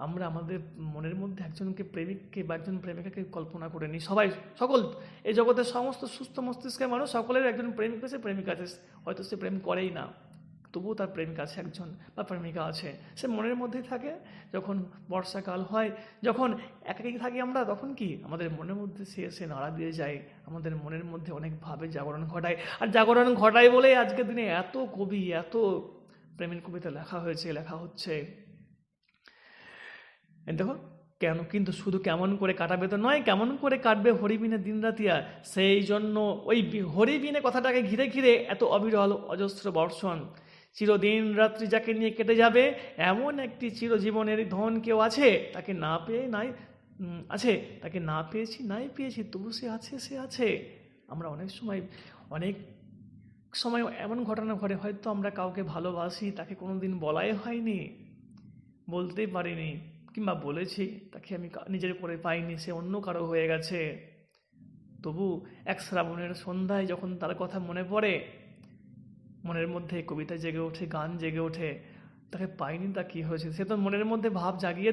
আমরা আমাদের মনের মধ্যে একজনকে প্রেমিককে বা একজন প্রেমিকাকে কল্পনা করে নিই। সবাই, সকল এই জগতের সমস্ত সুস্থ মস্তিষ্কের মানুষ সকলের একজন প্রেমিক আছে, প্রেমিকা আছে। হয়তো সে প্রেম করেই না, তবুও তার প্রেমিক আছে একজন বা প্রেমিকা আছে, সে মনের মধ্যেই থাকে। যখন বর্ষাকাল হয়, যখন একাকী থাকি আমরা, তখন কি আমাদের মনের মধ্যে সে এসে নাড়া দিয়ে যায়, আমাদের মনের মধ্যে অনেক ভাবে জাগরণ ঘটায়। আর জাগরণ ঘটায় বলেই আজকের দিনে এত কবি, এত প্রেমের কবিতা লেখা হয়েছে, লেখা হচ্ছে। দেখো কেন, কিন্তু শুধু কেমন করে কাটাবে তো নয়, কেমন করে কাটবে হরিবিনে দিন রাতিয়া। সেই জন্য ওই হরিবিনে কথাটাকে ঘিরে ঘিরে এত অবিরল অজস্র বর্ষণ। চিরদিন রাত্রি যাকে নিয়ে কেটে যাবে, এমন একটি চিরজীবনের ধন কেউ আছে, তাকে না পেয়ে নাই আছে, তাকে না পেয়েছি নাই পেয়েছি, তবু সে আছে, সে আছে। আমরা অনেক সময় এমন ঘটনা ঘটে, হয়তো আমরা কাউকে ভালোবাসি, তাকে কোনোদিন বলাই হয়নি, বলতেই পারিনি, কিংবা বলেছি, তাকে আমি নিজের করে পাইনি, সে অন্য কারো হয়ে গেছে। তবু এক শ্রাবণের সন্ধ্যায় যখন তার কথা মনে পড়ে, মনের মধ্যে কবিতা জেগে ওঠে, গান জেগে ওঠে, তাকে পাইনি, তা কী হয়েছে? সে তো মনের মধ্যে ভাব জাগিয়ে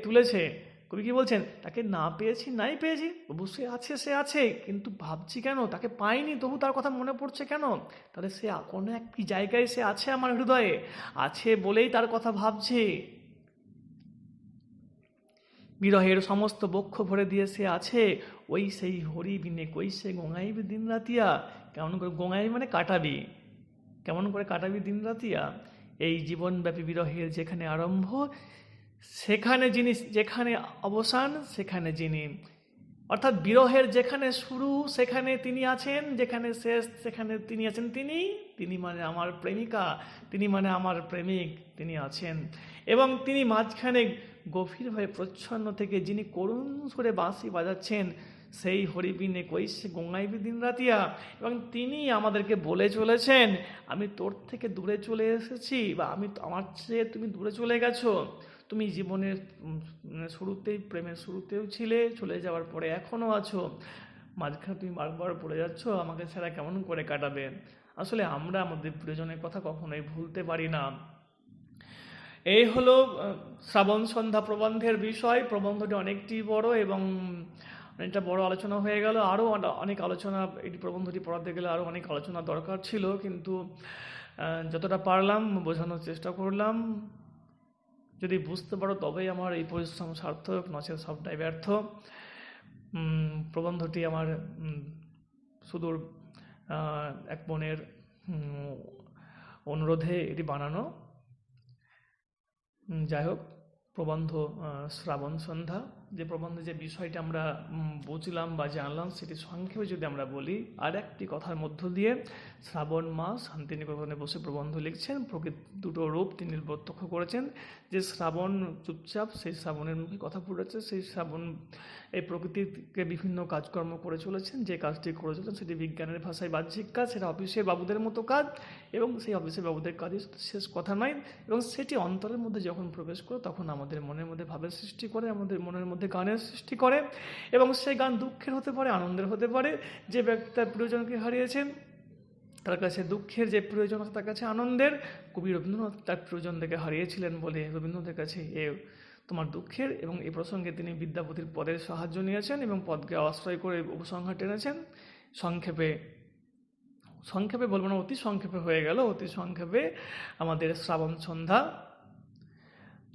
তুলেছে। কবি কি বলছেন? তাকে না পেয়েছি নাই পেয়েছি, তবু সে আছে, সে আছে, কিন্তু ভাবছি কেন? তাকে পাইনি, তবু তার কথা মনে পড়ছে কেন? তাহলে সে কোনো একটি জায়গায় সে আছে, আমার হৃদয়ে আছে বলেই তার কথা ভাবছি। বিরহের সমস্ত বক্ষ ভরে দিয়ে সে আছে, ওই সেই হরি বিনে কইসে গোঙাইবি দিন রাতিয়া। কেমন করে গোঙাইবি মানে কাটাবি, কেমন করে কাটাবি দিন রাতিয়া? এই জীবনব্যাপী বিরহের যেখানে আরম্ভ সেখানে যিনি, যেখানে অবসান সেখানে যিনি। অর্থাৎ বিরহের যেখানে শুরু সেখানে তিনি আছেন, যেখানে শেষ সেখানে তিনি আছেন। তিনি মানে আমার প্রেমিকা, তিনি মানে আমার প্রেমিক, তিনি আছেন। এবং তিনি মাঝখানে গভীরভাবে প্রচ্ছন্ন থেকে যিনি করুণ সুরে বাঁশি বাজাচ্ছেন, সেই হরিবিনে কইসে গোঙাইবি দিন রাতিয়া। এবং তিনি আমাদেরকে বলে চলেছেন, আমি তোর থেকে দূরে চলে এসেছি, বা আমার চেয়ে তুমি দূরে চলে গেছো। তুমি জীবনের শুরুতেই, প্রেমের শুরুতেও ছিলে, চলে যাওয়ার পরে এখনও আছো, মাঝখানে তুমি বারবার পড়ে যাচ্ছ, আমাকে ছাড়া কেমন করে কাটাবে? আসলে আমরা আমাদের প্রিয়জনের কথা কখনোই ভুলতে পারি না। এই হলো শ্রাবণ সন্ধ্যা প্রবন্ধের বিষয়। প্রবন্ধটি অনেকটি বড় এবং অনেকটা বড় আলোচনা হয়ে গেল। আরও অনেক আলোচনা, এই প্রবন্ধটি পড়াতে গেলে আরও অনেক আলোচনা দরকার ছিল, কিন্তু যতটা পারলাম বোঝানোর চেষ্টা করলাম। যদি বুঝতে পারো তবেই আমার এই পরিশ্রম সার্থক, নচেত সবটাই ব্যর্থ। প্রবন্ধটি আমার সুদূর এক বোনের অনুরোধে এটি বানানো। যাই হোক, প্রবন্ধ শ্রাবণ সন্ধ্যা, যে প্রবন্ধে যে বিষয়টা আমরা বুঝলাম বা জানলাম, সেটি সংক্ষেপে যদি আমরা বলি, আর একটি কথার মধ্য দিয়ে, শ্রাবণ মাস শান্তিনিকেতনে বসে প্রবন্ধ লিখছেন। প্রকৃতি দুটো রূপ তিনি প্রত্যক্ষ করেছেন। যে শ্রাবণ চুপচাপ, সেই শ্রাবণের মুখে কথা পড়েছে, সেই শ্রাবণ এই প্রকৃতিকে বিভিন্ন কাজকর্ম করে চলেছেন। যে কাজটি করে চলেছেন সেটি বিজ্ঞানের ভাষায় বাহ্যিক কাজ, সেটা অফিসের বাবুদের মতো কাজ, এবং সেই অফিসের বাবুদের কাজই শেষ কথা নয়। এবং সেটি অন্তরের মধ্যে যখন প্রবেশ করে, তখন আমাদের মনের মধ্যে ভাবের সৃষ্টি করে, আমাদের মনের মধ্যে গানের সৃষ্টি করে। এবং সেই গান দুঃখের হতে পারে, আনন্দের হতে পারে। যে ব্যক্তি তার প্রিয়জনকে হারিয়েছেন, তার কাছে দুঃখের, যে প্রিয়জন আছে তার কাছে আনন্দের। কবি রবীন্দ্রনাথ তার প্রিয়জনদেরকে হারিয়েছিলেন বলে রবীন্দ্রনাথের কাছে তোমার দুঃখের, এবং এই প্রসঙ্গে তিনি বিদ্যাপতির পদের সাহায্য নিয়েছেন এবং পদকে আশ্রয় করে উপসংহার টেনেছেন। সংক্ষেপে বলবো না, অতি সংক্ষেপে হয়ে গেল। অতি সংক্ষেপে আমাদের শ্রাবণ সন্ধ্যা